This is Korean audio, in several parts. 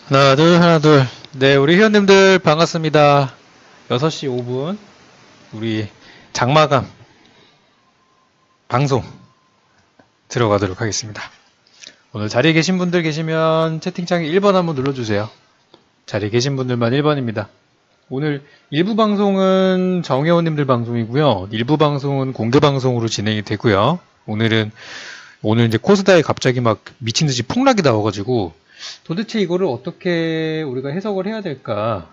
하나, 둘, 하나, 둘. 네, 우리 회원님들 반갑습니다. 6시 5분, 우리 장마감 방송 들어가도록 하겠습니다. 오늘 자리에 계신 분들 계시면 채팅창에 1번 한번 눌러주세요. 자리에 계신 분들만 1번입니다. 오늘 일부 방송은 정회원님들 방송이고요. 일부 방송은 공개 방송으로 진행이 되고요. 오늘 이제 코스닥에 갑자기 막 미친 듯이 폭락이 나와가지고 도대체 이거를 어떻게 우리가 해석을 해야 될까?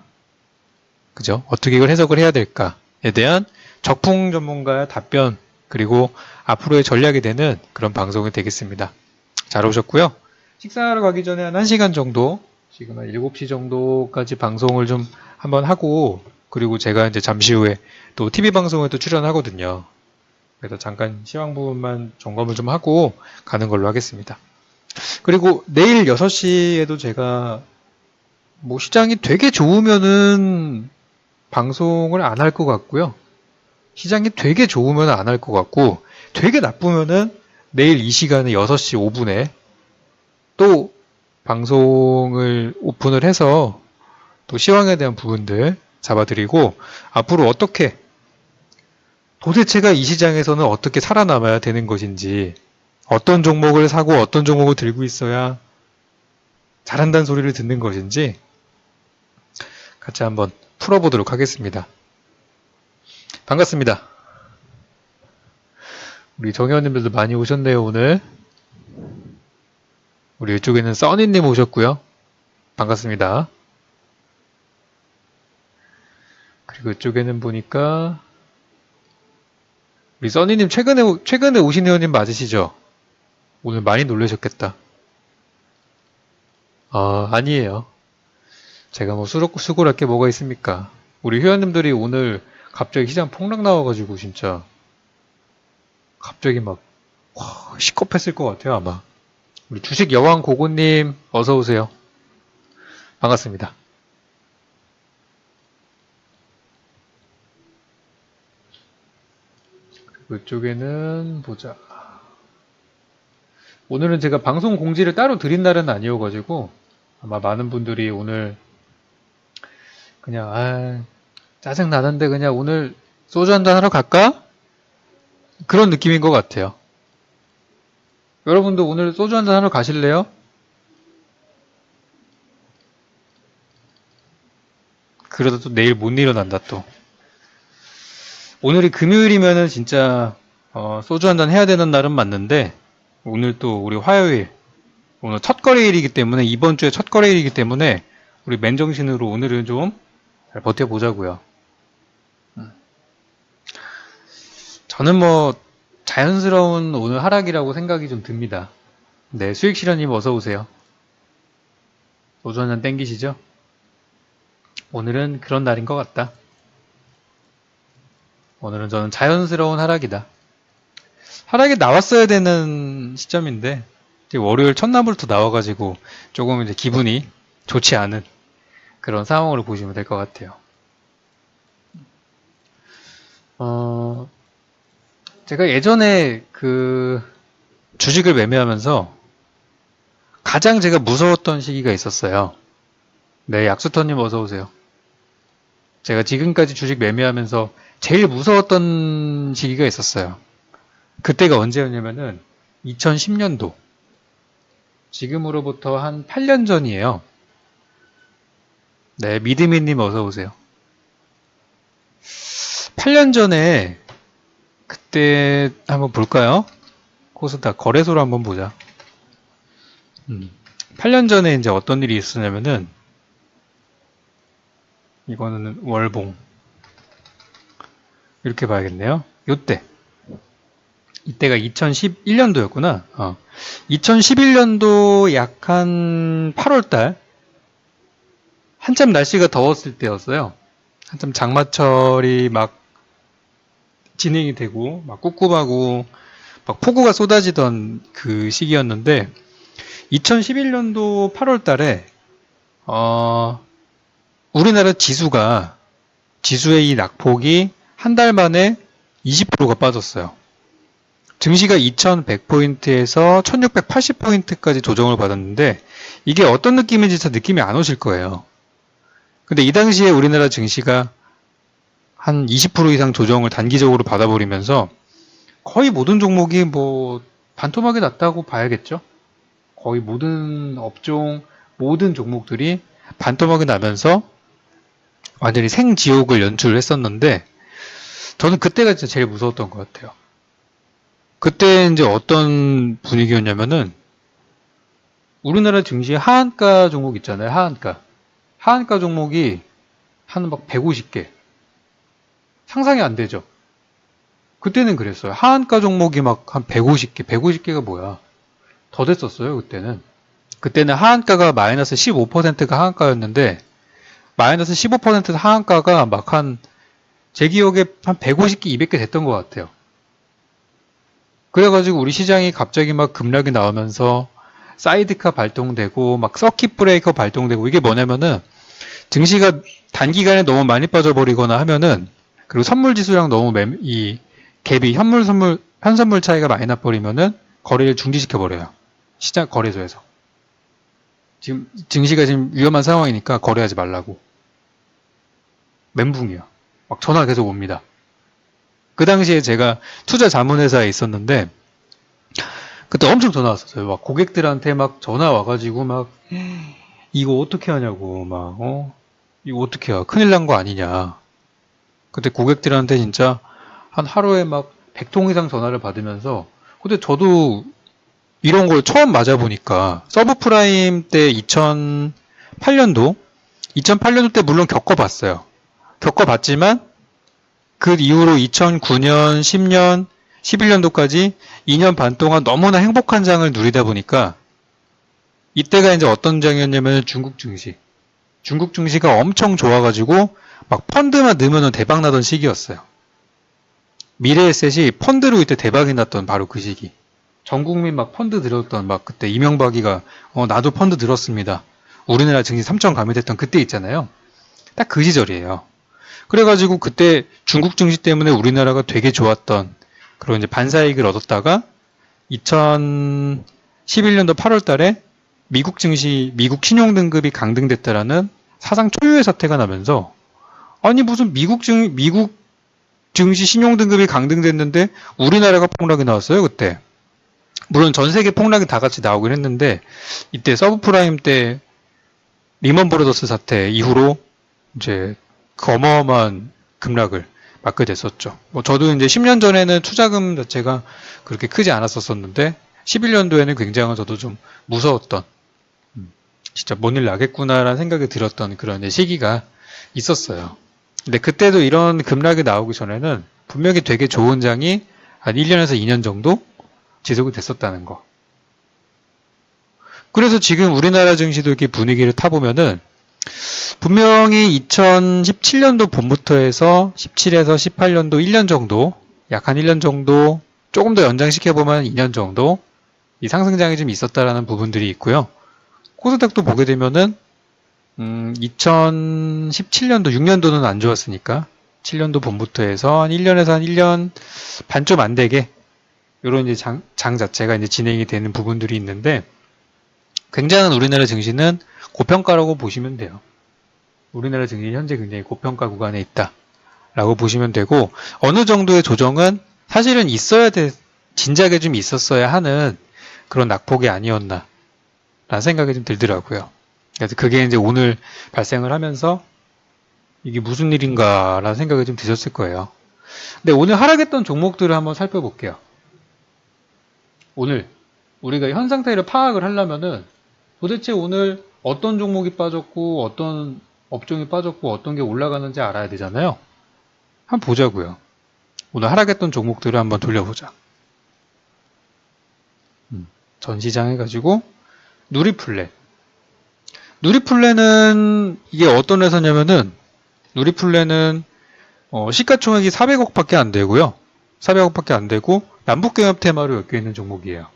그죠? 어떻게 이걸 해석을 해야 될까에 대한 적풍 전문가의 답변, 그리고 앞으로의 전략이 되는 그런 방송이 되겠습니다. 잘 오셨고요. 식사하러 가기 전에 한 1시간 정도, 지금 한 7시 정도까지 방송을 좀 한번 하고, 그리고 제가 이제 잠시 후에 또 TV 방송에 또 출연하거든요. 그래서 잠깐 시황 부분만 점검을 좀 하고 가는 걸로 하겠습니다. 그리고 내일 6시에도 제가 뭐 시장이 되게 좋으면은 방송을 안 할 것 같고요. 시장이 되게 좋으면 안 할 것 같고, 되게 나쁘면은 내일 이 시간에 6시 5분에 또 방송을 오픈을 해서 또 시황에 대한 부분들 잡아드리고, 앞으로 어떻게 도대체가 이 시장에서는 어떻게 살아남아야 되는 것인지, 어떤 종목을 사고 어떤 종목을 들고 있어야 잘한다는 소리를 듣는 것인지 같이 한번 풀어보도록 하겠습니다. 반갑습니다. 우리 정회원님들도 많이 오셨네요, 오늘. 우리 이쪽에는 써니님 오셨고요. 반갑습니다. 그리고 이쪽에는 보니까 우리 써니님 최근에 오신 회원님 맞으시죠? 오늘 많이 놀라셨겠다. 아니에요. 제가 뭐 수고를 할 게 뭐가 있습니까? 우리 회원님들이 오늘 갑자기 시장 폭락 나와가지고 진짜 갑자기 막 시겁했을 것 같아요, 아마. 우리 주식 여왕 고고님 어서 오세요. 반갑습니다. 이쪽에는 보자. 오늘은 제가 방송 공지를 따로 드린 날은 아니어가지고 아마 많은 분들이 오늘 그냥 짜증 나는데 그냥 오늘 소주 한잔 하러 갈까? 그런 느낌인 것 같아요. 여러분도 오늘 소주 한잔 하러 가실래요? 그러다 또 내일 못 일어난다 또. 오늘이 금요일이면은 진짜 소주 한잔 해야 되는 날은 맞는데, 오늘 또 우리 화요일, 오늘 첫 거래일이기 때문에, 이번 주에 첫 거래일이기 때문에 우리 맨정신으로 오늘은 좀 잘 버텨보자고요. 저는 뭐 자연스러운 오늘 하락이라고 생각이 좀 듭니다. 네, 수익실현님 어서 오세요. 소주 한잔 땡기시죠? 오늘은 그런 날인 것 같다. 오늘은 저는 자연스러운 하락이다. 하락이 나왔어야 되는 시점인데 월요일 첫날부터 나와가지고 조금 이제 기분이 좋지 않은 그런 상황으로 보시면 될 것 같아요. 제가 예전에 그 주식을 매매하면서 가장 제가 무서웠던 시기가 있었어요. 네, 약수터님 어서 오세요. 제가 지금까지 주식 매매하면서 제일 무서웠던 시기가 있었어요. 그때가 언제였냐면은 2010년도. 지금으로부터 한 8년 전이에요. 네, 미드미님 어서 오세요. 8년 전에 그때 한번 볼까요? 코스닥 거래소로 한번 보자. 8년 전에 이제 어떤 일이 있었냐면은, 이거는 월봉. 이렇게 봐야겠네요. 이때가 2011년도였구나. 2011년도 약 한 8월달, 한참 날씨가 더웠을 때였어요. 한참 장마철이 막 진행이 되고, 막 꿉꿉하고, 막 폭우가 쏟아지던 그 시기였는데, 2011년도 8월달에, 우리나라 지수의 이 낙폭이 한 달 만에 20%가 빠졌어요. 증시가 2100포인트에서 1680포인트까지 조정을 받았는데 이게 어떤 느낌인지 잘 느낌이 안 오실 거예요. 근데 이 당시에 우리나라 증시가 한 20% 이상 조정을 단기적으로 받아버리면서 거의 모든 종목이 뭐 반토막이 났다고 봐야겠죠. 거의 모든 업종, 모든 종목들이 반토막이 나면서 완전히 생지옥을 연출했었는데 저는 그때가 진짜 제일 무서웠던 것 같아요. 그때 이제 어떤 분위기였냐면은 우리나라 증시 하한가 종목 있잖아요. 하한가. 하한가 종목이 한 막 150개. 상상이 안 되죠. 그때는 그랬어요. 하한가 종목이 막 한 150개. 150개가 뭐야. 더 됐었어요. 그때는. 그때는 하한가가 마이너스 15%가 하한가였는데 마이너스 15% 하한가가 막 제 기억에 한 150개, 200개 됐던 것 같아요. 그래가지고 우리 시장이 갑자기 막 급락이 나오면서 사이드카 발동되고 막 서킷 브레이커 발동되고 이게 뭐냐면은 증시가 단기간에 너무 많이 빠져버리거나 하면은 그리고 선물 지수랑 너무 이 갭이 현선물 차이가 많이 나버리면은 거래를 중지시켜버려요. 시장 거래소에서. 지금 증시가 지금 위험한 상황이니까 거래하지 말라고. 멘붕이야. 막 전화가 계속 옵니다. 그 당시에 제가 투자 자문회사에 있었는데 그때 엄청 전화 왔었어요. 막 고객들한테 막 전화 와가지고 막 이거 어떻게 하냐고 막 이거 어떻게 해? 큰일 난 거 아니냐. 그때 고객들한테 진짜 한 하루에 막 100통 이상 전화를 받으면서 근데 저도 이런 걸 처음 맞아보니까 서브프라임 때 2008년도 때 물론 겪어봤어요. 겪어봤지만 그 이후로 2009년, 10년, 11년도까지 2년 반 동안 너무나 행복한 장을 누리다 보니까 이때가 이제 어떤 장이었냐면 중국 증시. 중국 증시가 엄청 좋아가지고 막 펀드만 넣으면 대박 나던 시기였어요. 미래에셋이 펀드로 이때 대박이 났던 바로 그 시기. 전 국민 막 펀드 들었던 막 그때 이명박이가 나도 펀드 들었습니다. 우리나라 증시 3천 감이됐던 그때 있잖아요. 딱 그 시절이에요. 그래가지고 그때 중국 증시 때문에 우리나라가 되게 좋았던 그런 이제 반사이익을 얻었다가 2011년도 8월 달에 미국 증시, 미국 신용등급이 강등됐다라는 사상 초유의 사태가 나면서 아니 무슨 미국 증시 신용등급이 강등됐는데 우리나라가 폭락이 나왔어요 그때. 물론 전 세계 폭락이 다 같이 나오긴 했는데 이때 서브프라임 때 리먼 브러더스 사태 이후로 이제 그 어마어마한 급락을 맞게 됐었죠. 뭐 저도 이제 10년 전에는 투자금 자체가 그렇게 크지 않았었는데 11년도에는 굉장히 저도 좀 무서웠던 진짜 뭔 일 나겠구나라는 생각이 들었던 그런 시기가 있었어요. 근데 그때도 이런 급락이 나오기 전에는 분명히 되게 좋은 장이 한 1년에서 2년 정도 지속이 됐었다는 거. 그래서 지금 우리나라 증시도 이렇게 분위기를 타보면은 분명히 2017년도 봄부터 해서 17에서 18년도 1년 정도, 약 한 1년 정도, 조금 더 연장시켜보면 2년 정도 이 상승장이 좀 있었다라는 부분들이 있고요. 코스닥도 보게 되면은 2017년도 6년도는 안 좋았으니까 7년도 봄부터 해서 한 1년에서 한 1년 반 좀 안 되게 이런 이제 장 자체가 이제 진행이 되는 부분들이 있는데 굉장한 우리나라 증시는 고평가라고 보시면 돼요. 우리나라 증시 현재 굉장히 고평가 구간에 있다라고 보시면 되고 어느 정도의 조정은 사실은 있어야 진작에 좀 있었어야 하는 그런 낙폭이 아니었나 라는 생각이 좀 들더라고요. 그래서 그게 이제 오늘 발생을 하면서 이게 무슨 일인가 라는 생각이 좀 드셨을 거예요. 근데 오늘 하락했던 종목들을 한번 살펴볼게요. 오늘 우리가 현 상태를 파악을 하려면은 도대체 오늘 어떤 종목이 빠졌고 어떤 업종이 빠졌고 어떤 게 올라가는지 알아야 되잖아요. 한번 보자고요. 오늘 하락했던 종목들을 한번 돌려보자. 전시장 해가지고 누리플레. 누리플레는 이게 어떤 회사냐면은 누리플레는 시가총액이 400억밖에 안 되고요. 400억밖에 안 되고 남북경협 테마로 엮여 있는 종목이에요.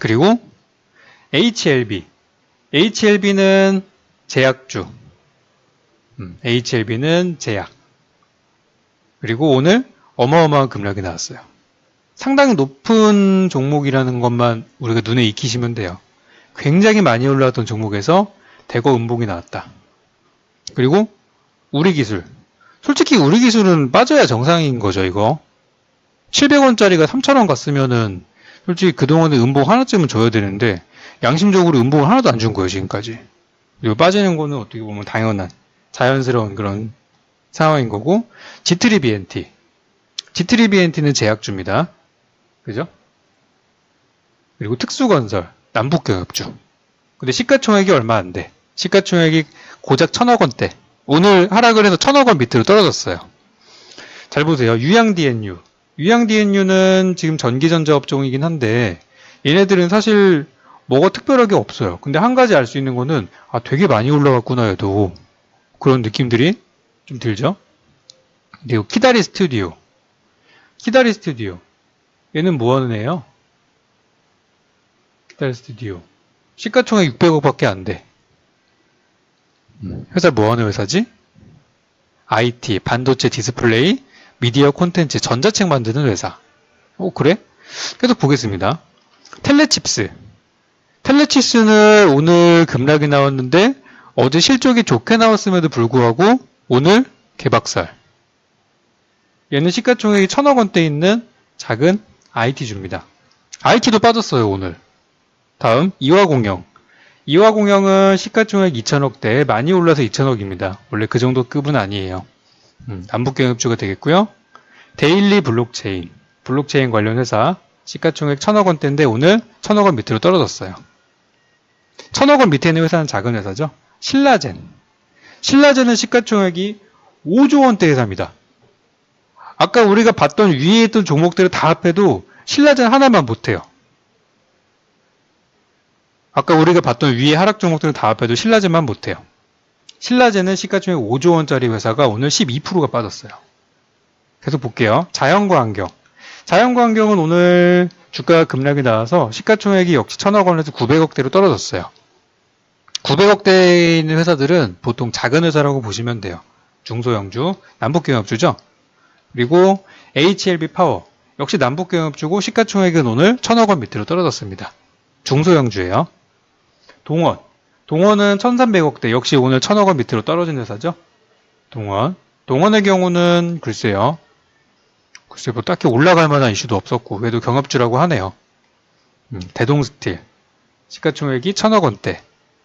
그리고 HLB. HLB는 제약주. HLB는 제약. 그리고 오늘 어마어마한 급락이 나왔어요. 상당히 높은 종목이라는 것만 우리가 눈에 익히시면 돼요. 굉장히 많이 올라왔던 종목에서 대거 음봉이 나왔다. 그리고 우리기술. 솔직히 우리기술은 빠져야 정상인 거죠, 이거. 700원짜리가 3,000원 갔으면은 솔직히 그동안에 음봉 하나쯤은 줘야 되는데 양심적으로 음봉을 하나도 안 준 거예요, 지금까지. 그리고 빠지는 거는 어떻게 보면 당연한 자연스러운 그런 상황인 거고. G3BNT. G3BNT는 제약주입니다. 그죠? 그리고 특수건설, 남북경협주. 근데 시가총액이 얼마 안 돼. 시가총액이 고작 1,000억 원대. 오늘 하락을 해서 1,000억 원 밑으로 떨어졌어요. 잘 보세요. 유양-DNU. 유양-DNU는 지금 전기전자 업종이긴 한데 얘네들은 사실 뭐가 특별하게 없어요. 근데 한 가지 알 수 있는 거는 되게 많이 올라갔구나 해도 그런 느낌들이 좀 들죠. 그리고 키다리 스튜디오. 키다리 스튜디오. 얘는 뭐 하는 애예요? 키다리 스튜디오. 시가총액 600억밖에 안 돼. 회사 뭐 하는 회사지? IT, 반도체 디스플레이, 미디어 콘텐츠, 전자책 만드는 회사. 그래? 계속 보겠습니다. 텔레칩스. 텔레칩스는 오늘 급락이 나왔는데 어제 실적이 좋게 나왔음에도 불구하고 오늘 개박살. 얘는 시가총액이 1,000억 원대 있는 작은 IT주입니다. IT도 빠졌어요, 오늘. 다음, 이화공영. 이화공영은 시가총액 2,000억대, 많이 올라서 2,000억입니다. 원래 그 정도 급은 아니에요. 남북경협주가 되겠고요. 데일리 블록체인. 블록체인 관련 회사. 시가총액 1,000억 원대인데 오늘 1,000억 원 밑으로 떨어졌어요. 1,000억 원 밑에 있는 회사는 작은 회사죠. 신라젠. 신라젠은 시가총액이 5조 원대 회사입니다. 아까 우리가 봤던 위에 있던 종목들을 다 합해도 신라젠 하나만 못해요. 아까 우리가 봤던 위에 하락 종목들을 다 합해도 신라젠만 못해요. 신라젠은 시가총액 5조 원짜리 회사가 오늘 12%가 빠졌어요. 계속 볼게요. 자연과 환경. 자연과 환경은 오늘 주가가 급락이 나와서 시가총액이 역시 1,000억 원에서 900억대로 떨어졌어요. 900억대에 있는 회사들은 보통 작은 회사라고 보시면 돼요. 중소형주, 남북경협주죠. 그리고 HLB 파워. 역시 남북경협주고 시가총액은 오늘 1,000억 원 밑으로 떨어졌습니다. 중소형주예요. 동원. 동원은 1,300억대. 역시 오늘 1,000억 원 밑으로 떨어진 회사죠. 동원. 동원의 경우는 글쎄요. 뭐 딱히 올라갈 만한 이슈도 없었고 그래도 경협주라고 하네요. 대동스틸. 시가총액이 1,000억 원대.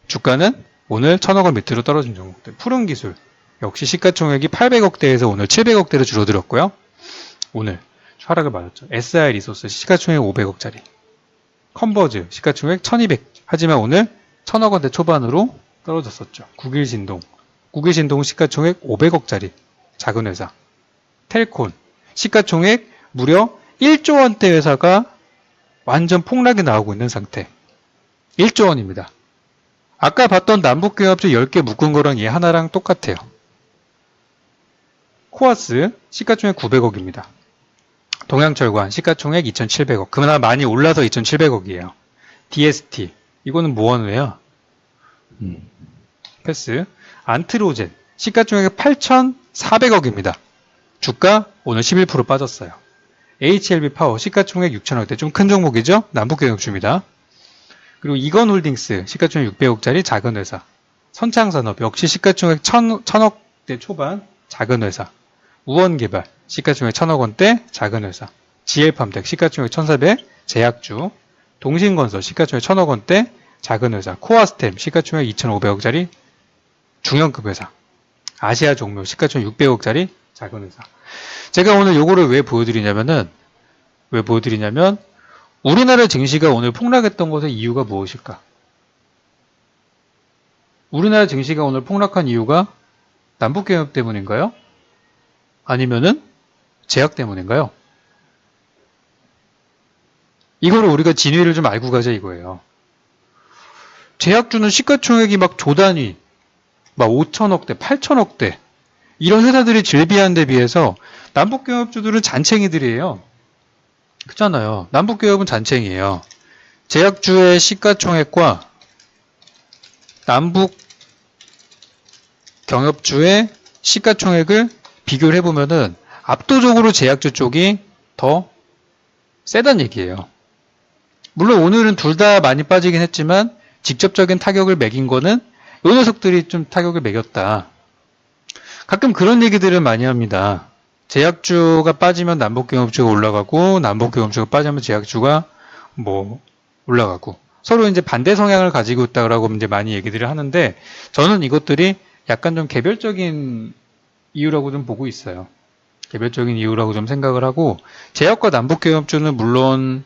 주가는 오늘 1,000억 원 밑으로 떨어진 종목들. 푸른기술. 역시 시가총액이 800억대에서 오늘 700억대로 줄어들었고요. 오늘 하락을 맞았죠. SI 리소스 시가총액 500억짜리. 컨버즈 시가총액 1,200. 하지만 오늘 1,000억 원대 초반으로 떨어졌었죠. 국일신동. 국일신동 시가총액 500억짜리 작은 회사. 텔콘 시가총액 무려 1조 원대 회사가 완전 폭락이 나오고 있는 상태. 1조 원입니다. 아까 봤던 남북경협주 10개 묶은 거랑 얘 하나랑 똑같아요. 코아스 시가총액 900억입니다. 동양철관 시가총액 2,700억. 그나마 많이 올라서 2,700억이에요. DST 이거는 뭐 하는 애야? 패스. 안트로젠 시가총액 8,400억입니다. 주가 오늘 11% 빠졌어요. HLB 파워 시가총액 6,000억대. 좀 큰 종목이죠? 남북경협주입니다. 그리고 이건홀딩스 시가총액 600억짜리 작은 회사. 선창산업 역시 시가총액 1,000억대 초반 작은 회사. 우원개발 시가총액 1,000억 원대 작은 회사. GL팜텍 시가총액 1,400 제약주. 동신건설 시가총액 1,000억 원대 작은 회사. 코아스템 시가총액 2,500억짜리 중형급 회사. 아시아종묘 시가총액 600억짜리 작은 회사. 제가 오늘 요거를 왜 보여드리냐면 우리나라 증시가 오늘 폭락했던 것의 이유가 무엇일까? 우리나라 증시가 오늘 폭락한 이유가 남북경협 때문인가요? 아니면은 제약 때문인가요? 이거를 우리가 진위를 좀 알고 가자 이거예요. 제약주는 시가총액이 막 조단위, 막 5천억대, 8천억대 이런 회사들이 즐비한 데 비해서 남북경협주들은 잔챙이들이에요. 그렇잖아요. 남북경협은 잔챙이에요. 제약주의 시가총액과 남북경협주의 시가총액을 비교를 해보면은 압도적으로 제약주 쪽이 더 세단 얘기예요. 물론 오늘은 둘 다 많이 빠지긴 했지만 직접적인 타격을 매긴 거는 이 녀석들이 좀 타격을 매겼다. 가끔 그런 얘기들을 많이 합니다. 제약주가 빠지면 남북경협주가 올라가고 남북경협주가 빠지면 제약주가 뭐 올라가고 서로 이제 반대 성향을 가지고 있다고 이제 많이 얘기들을 하는데 저는 이것들이 약간 좀 개별적인 이유라고 좀 보고 있어요. 개별적인 이유라고 좀 생각을 하고 제약과 남북경협주는 물론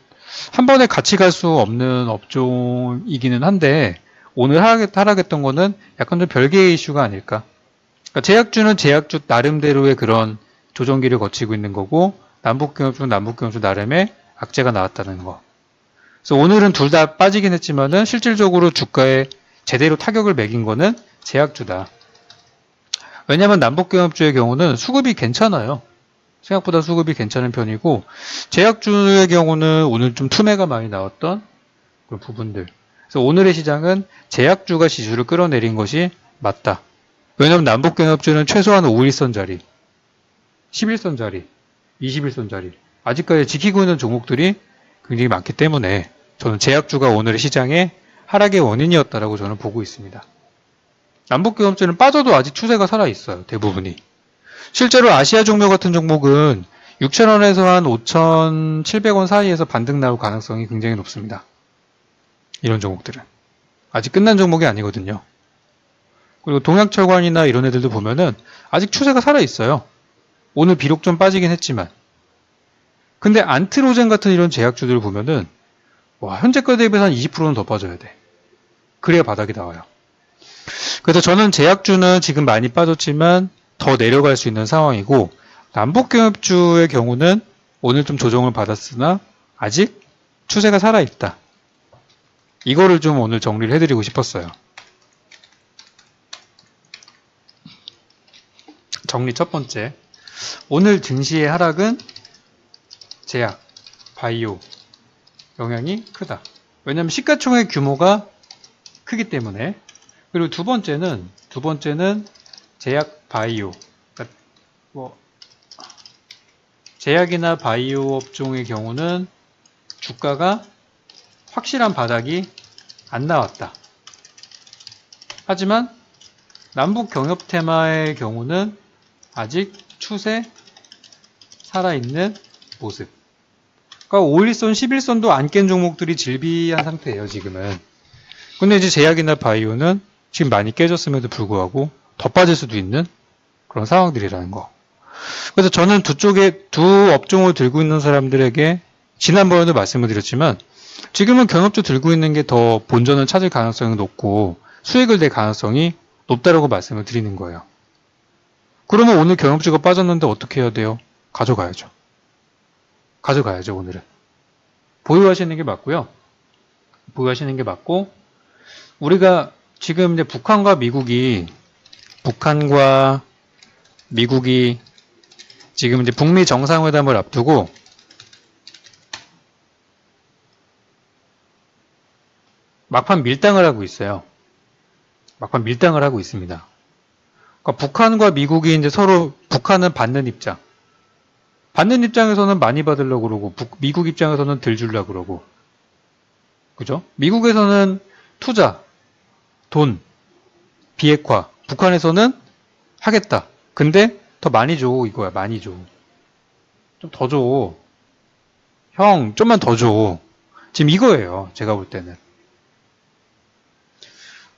한 번에 같이 갈 수 없는 업종이기는 한데 오늘 하락했던 거는 약간 좀 별개의 이슈가 아닐까. 그러니까 제약주는 제약주 나름대로의 그런 조정기를 거치고 있는 거고 남북경협주는 남북경협주 나름의 악재가 나왔다는 거. 그래서 오늘은 둘 다 빠지긴 했지만은 실질적으로 주가에 제대로 타격을 매긴 거는 제약주다. 왜냐하면 남북경협주의 경우는 수급이 괜찮아요. 생각보다 수급이 괜찮은 편이고 제약주의 경우는 오늘 좀 투매가 많이 나왔던 그런 부분들. 그래서 오늘의 시장은 제약주가 지수를 끌어내린 것이 맞다. 왜냐하면 남북경협주는 최소한 5일선 자리, 11선 자리, 21선 자리 아직까지 지키고 있는 종목들이 굉장히 많기 때문에 저는 제약주가 오늘의 시장의 하락의 원인이었다라고 저는 보고 있습니다. 남북경협주는 빠져도 아직 추세가 살아있어요. 대부분이. 실제로 아시아 종묘 같은 종목은 6,000원에서 한 5,700원 사이에서 반등 나올 가능성이 굉장히 높습니다. 이런 종목들은. 아직 끝난 종목이 아니거든요. 그리고 동양철관이나 이런 애들도 보면은 아직 추세가 살아있어요. 오늘 비록 좀 빠지긴 했지만. 근데 안트로젠 같은 이런 제약주들을 보면은 와, 현재가 대비해서 한 20%는 더 빠져야 돼. 그래야 바닥이 나와요. 그래서 저는 제약주는 지금 많이 빠졌지만 더 내려갈 수 있는 상황이고 남북경협주의 경우는 오늘 좀 조정을 받았으나 아직 추세가 살아있다. 이거를 좀 오늘 정리를 해드리고 싶었어요. 정리 첫 번째. 오늘 증시의 하락은 제약, 바이오 영향이 크다. 왜냐하면 시가총액 규모가 크기 때문에. 그리고 두 번째는 제약, 바이오. 그러니까 제약이나 바이오 업종의 경우는 주가가 확실한 바닥이 안 나왔다. 하지만 남북 경협 테마의 경우는 아직 추세 살아있는 모습. 그러니까 5일선, 11선도 안 깬 종목들이 질비한 상태예요, 지금은. 근데 이제 제약이나 바이오는 지금 많이 깨졌음에도 불구하고 더 빠질 수도 있는 그런 상황들이라는 거. 그래서 저는 두 업종을 들고 있는 사람들에게 지난번에도 말씀을 드렸지만 지금은 경협주 들고 있는 게 더 본전을 찾을 가능성이 높고 수익을 낼 가능성이 높다라고 말씀을 드리는 거예요. 그러면 오늘 경협주가 빠졌는데 어떻게 해야 돼요? 가져가야죠. 가져가야죠, 오늘은. 보유하시는 게 맞고요. 보유하시는 게 맞고, 우리가 지금 이제 북한과 미국이 지금 이제 북미 정상회담을 앞두고 막판 밀당을 하고 있어요. 막판 밀당을 하고 있습니다. 그러니까 북한과 미국이 이제 서로 북한은 받는 입장에서는 많이 받으려고 그러고 미국 입장에서는 덜 주려고 그러고 그죠? 미국에서는 투자, 돈, 비핵화, 북한에서는 하겠다. 근데 더 많이 줘 이거야. 많이 줘. 좀 더 줘. 형 좀만 더 줘. 지금 이거예요. 제가 볼 때는.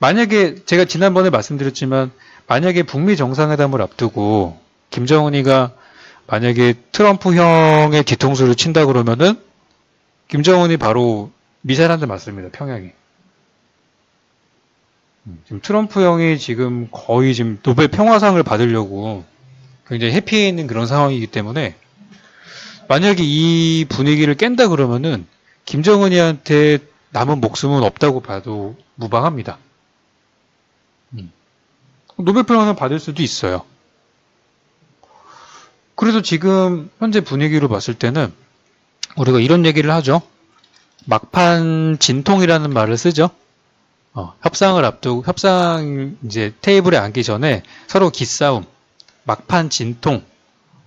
만약에 제가 지난번에 말씀드렸지만 만약에 북미 정상회담을 앞두고 김정은이가 만약에 트럼프 형의 뒤통수를 친다 그러면은 김정은이 바로 미사일 한 대 맞습니다. 평양에. 지금 트럼프 형이 지금 거의 지금 노벨 평화상을 받으려고 굉장히 해피해 있는 그런 상황이기 때문에 만약에 이 분위기를 깬다 그러면은 김정은이한테 남은 목숨은 없다고 봐도 무방합니다. 노벨 평화상 받을 수도 있어요. 그래서 지금 현재 분위기로 봤을 때는 우리가 이런 얘기를 하죠. 막판 진통이라는 말을 쓰죠. 협상을 앞두고 협상 이제 테이블에 앉기 전에 서로 기싸움, 막판 진통,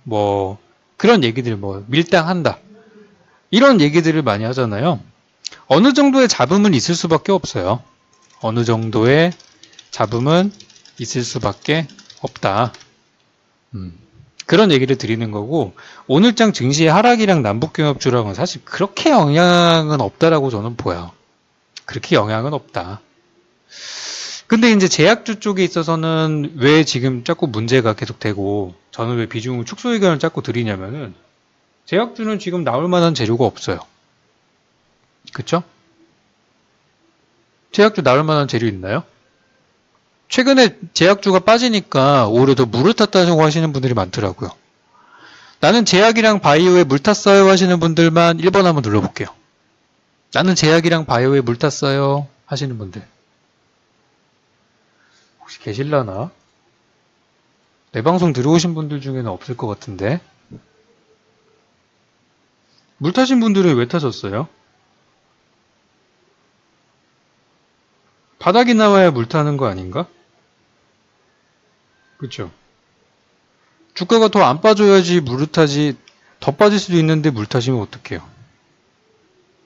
뭐 그런 얘기들 뭐 밀당한다. 이런 얘기들을 많이 하잖아요. 어느 정도의 잡음은 있을 수밖에 없어요. 어느 정도의 잡음은 있을 수밖에 없다. 그런 얘기를 드리는 거고, 오늘장 증시의 하락이랑 남북경협주랑은 사실 그렇게 영향은 없다라고 저는 보여요. 그렇게 영향은 없다. 근데 이제 제약주 쪽에 있어서는 왜 지금 자꾸 문제가 계속되고, 저는 왜 비중 축소 의견을 자꾸 드리냐면은, 제약주는 지금 나올 만한 재료가 없어요. 그쵸? 제약주 나올 만한 재료 있나요? 최근에 제약주가 빠지니까 오히려 더 물을 탔다고 하시는 분들이 많더라고요. 나는 제약이랑 바이오에 물 탔어요 하시는 분들만 1번 한번 눌러볼게요. 나는 제약이랑 바이오에 물 탔어요 하시는 분들. 혹시 계실라나? 내 방송 들어오신 분들 중에는 없을 것 같은데. 물 타신 분들은 왜 타셨어요? 바닥이 나와야 물 타는 거 아닌가? 그쵸? 주가가 더 안 빠져야지 물을 타지. 더 빠질 수도 있는데 물 타시면 어떡해요?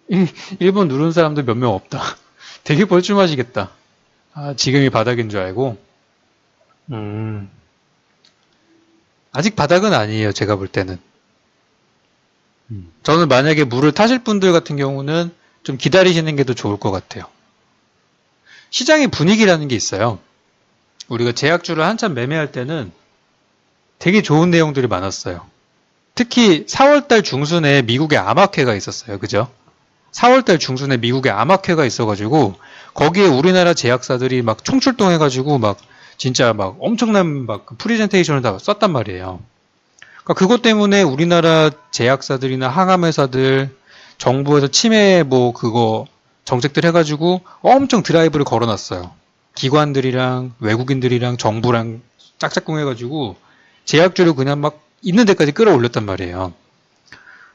1번 누른 사람들 몇 명 없다. 되게 뻘쭘하시겠다. 아, 지금이 바닥인 줄 알고? 아직 바닥은 아니에요, 제가 볼 때는. 저는 만약에 물을 타실 분들 같은 경우는 좀 기다리시는 게 더 좋을 것 같아요. 시장의 분위기라는 게 있어요. 우리가 제약주를 한참 매매할 때는 되게 좋은 내용들이 많았어요. 특히 4월달 중순에 미국의 암학회가 있었어요. 그죠? 4월달 중순에 미국의 암학회가 있어가지고 거기에 우리나라 제약사들이 막 총출동해가지고 막 진짜 막 엄청난 막 프리젠테이션을 다 썼단 말이에요. 그러니까 그것 때문에 우리나라 제약사들이나 항암회사들 정부에서 치매 뭐 그거 정책들 해가지고 엄청 드라이브를 걸어놨어요. 기관들이랑 외국인들이랑 정부랑 짝짝꿍 해가지고 제약주를 그냥 막 있는 데까지 끌어올렸단 말이에요.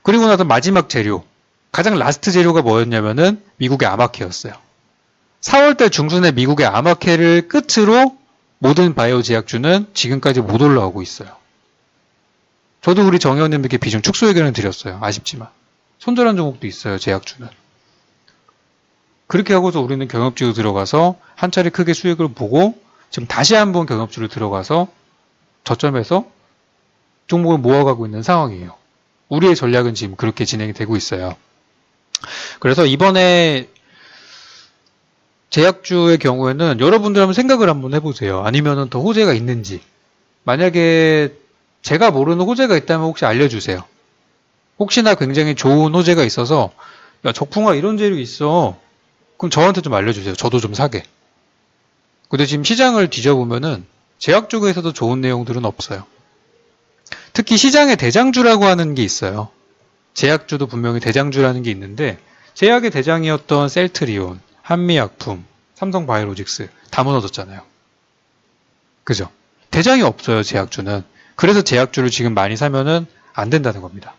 그리고 나서 마지막 재료, 가장 라스트 재료가 뭐였냐면은 미국의 암학회였어요. 4월달 중순에 미국의 암학회를 끝으로 모든 바이오 제약주는 지금까지 못 올라오고 있어요. 저도 우리 정 의원님께 비중 축소 의견을 드렸어요. 아쉽지만. 손절한 종목도 있어요, 제약주는. 그렇게 하고서 우리는 경협주로 들어가서 한 차례 크게 수익을 보고 지금 다시 한번 경협주로 들어가서 저점에서 종목을 모아가고 있는 상황이에요. 우리의 전략은 지금 그렇게 진행이 되고 있어요. 그래서 이번에 제약주의 경우에는 여러분들 한번 생각을 한번 해보세요. 아니면은 더 호재가 있는지. 만약에 제가 모르는 호재가 있다면 혹시 알려주세요. 혹시나 굉장히 좋은 호재가 있어서 야, 적풍아 이런 재료 있어. 그럼 저한테 좀 알려주세요. 저도 좀 사게. 근데 지금 시장을 뒤져보면은 제약 쪽에서도 좋은 내용들은 없어요. 특히 시장의 대장주라고 하는 게 있어요. 제약주도 분명히 대장주라는 게 있는데 제약의 대장이었던 셀트리온, 한미약품, 삼성바이오로직스 다 무너졌잖아요. 그죠? 대장이 없어요, 제약주는. 그래서 제약주를 지금 많이 사면은 안 된다는 겁니다.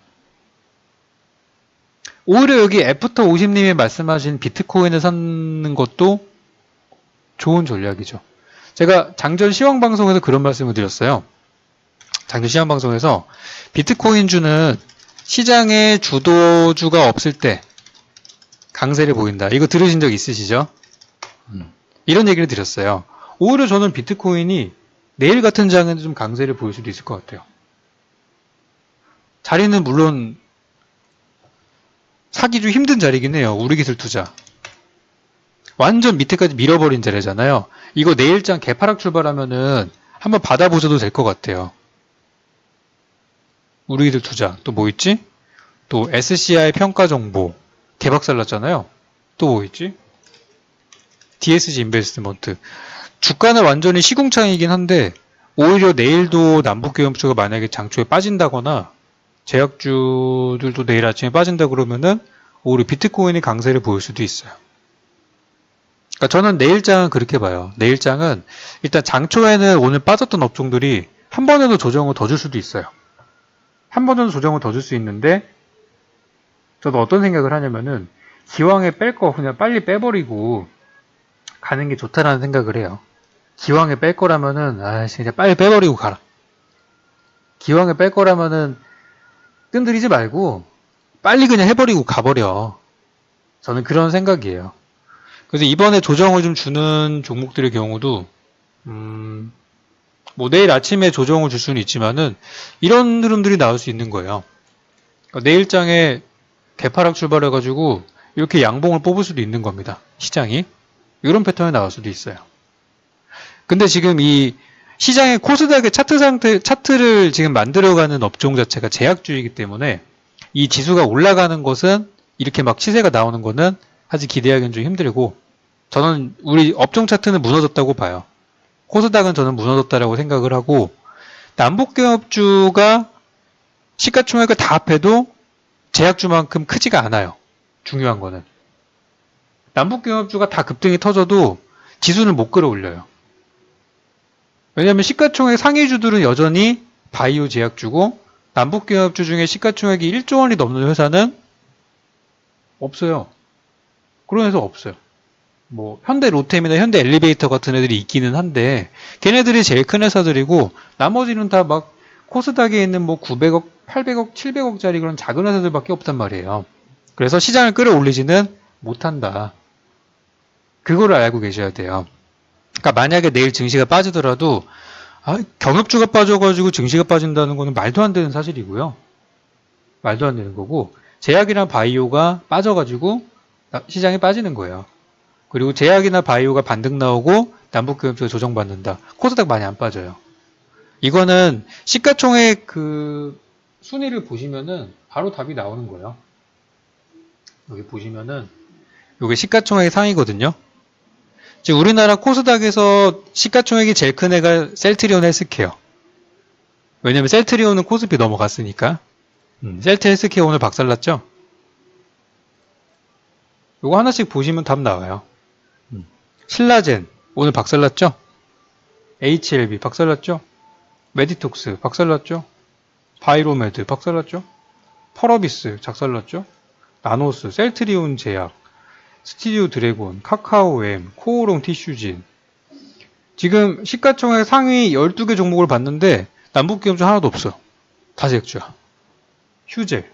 오히려 여기 애프터 50님이 말씀하신 비트코인을 사는 것도 좋은 전략이죠. 제가 장전 시황 방송에서 그런 말씀을 드렸어요. 장전 시황 방송에서 비트코인주는 시장에 주도주가 없을 때 강세를 보인다. 이거 들으신 적 있으시죠? 이런 얘기를 드렸어요. 오히려 저는 비트코인이 내일 같은 장에는 좀 강세를 보일 수도 있을 것 같아요. 자리는 물론 사기 좀 힘든 자리긴 해요. 우리기술 투자. 완전 밑에까지 밀어버린 자리잖아요. 이거 내일장 개파락 출발하면은 한번 받아보셔도 될 것 같아요. 우리기술 투자. 또 뭐 있지? 또 SCI 평가 정보. 개박살 났잖아요. 또 뭐 있지? DSG 인베스트먼트. 주가는 완전히 시궁창이긴 한데 오히려 내일도 남북교역수가 만약에 장초에 빠진다거나 제약주들도 내일 아침에 빠진다 그러면은 오히려 비트코인이 강세를 보일 수도 있어요. 그러니까 저는 내일장은 그렇게 봐요. 내일장은 일단 장초에는 오늘 빠졌던 업종들이 한 번에도 조정을 더 줄 수도 있어요. 한 번에도 조정을 더 줄 수 있는데 저도 어떤 생각을 하냐면은 기왕에 뺄 거 그냥 빨리 빼버리고 가는 게 좋다라는 생각을 해요. 기왕에 뺄 거라면은 진짜 빨리 빼버리고 가라. 기왕에 뺄 거라면은 끈들이지 말고 빨리 그냥 해버리고 가버려. 저는 그런 생각이에요. 그래서 이번에 조정을 좀 주는 종목들의 경우도 뭐 내일 아침에 조정을 줄 수는 있지만은 이런 흐름들이 나올 수 있는 거예요. 그러니까 내일장에 개파락 출발해가지고 이렇게 양봉을 뽑을 수도 있는 겁니다. 시장이. 이런 패턴이 나올 수도 있어요. 근데 지금 이 시장의 코스닥의 차트를 지금 만들어가는 업종 자체가 제약주의이기 때문에 이 지수가 올라가는 것은 이렇게 막 시세가 나오는 거는 아직 기대하기는 좀 힘들고 저는 우리 업종 차트는 무너졌다고 봐요. 코스닥은 저는 무너졌다라고 생각을 하고 남북경합주가 시가총액을 다 합해도 제약주만큼 크지가 않아요. 중요한 거는. 남북경합주가 다 급등이 터져도 지수는 못 끌어올려요. 왜냐하면 시가총액 상위주들은 여전히 바이오 제약주고 남북경합주 중에 시가총액이 1조 원이 넘는 회사는 없어요. 그런 회사 없어요. 뭐 현대 로템이나 현대 엘리베이터 같은 애들이 있기는 한데 걔네들이 제일 큰 회사들이고 나머지는 다 막 코스닥에 있는 뭐 900억, 800억, 700억짜리 그런 작은 회사들밖에 없단 말이에요. 그래서 시장을 끌어올리지는 못한다. 그거를 알고 계셔야 돼요. 그러니까 만약에 내일 증시가 빠지더라도 경업주가 빠져가지고 증시가 빠진다는 거는 말도 안 되는 사실이고요. 말도 안 되는 거고 제약이나 바이오가 빠져가지고 시장이 빠지는 거예요. 그리고 제약이나 바이오가 반등 나오고 남북경합주가 조정받는다. 코스닥 많이 안 빠져요. 이거는 시가총액 그 순위를 보시면은 바로 답이 나오는 거예요. 여기 보시면은 이게 시가총액 상위거든요. 지금 우리나라 코스닥에서 시가총액이 제일 큰 애가 셀트리온 헬스케어. 왜냐면 셀트리온은 코스피 넘어갔으니까. 셀트 헬스케어 오늘 박살났죠? 이거 하나씩 보시면 답 나와요. 신라젠 오늘 박살났죠? HLB 박살났죠? 메디톡스 박살났죠? 바이로메드 박살났죠? 펄어비스 작살났죠? 나노스, 셀트리온 제약, 스튜디오 드래곤, 카카오엠, 코오롱 티슈진. 지금 시가총액 상위 12개 종목을 봤는데 남북기업주 하나도 없어. 다 제약주야. 휴젤,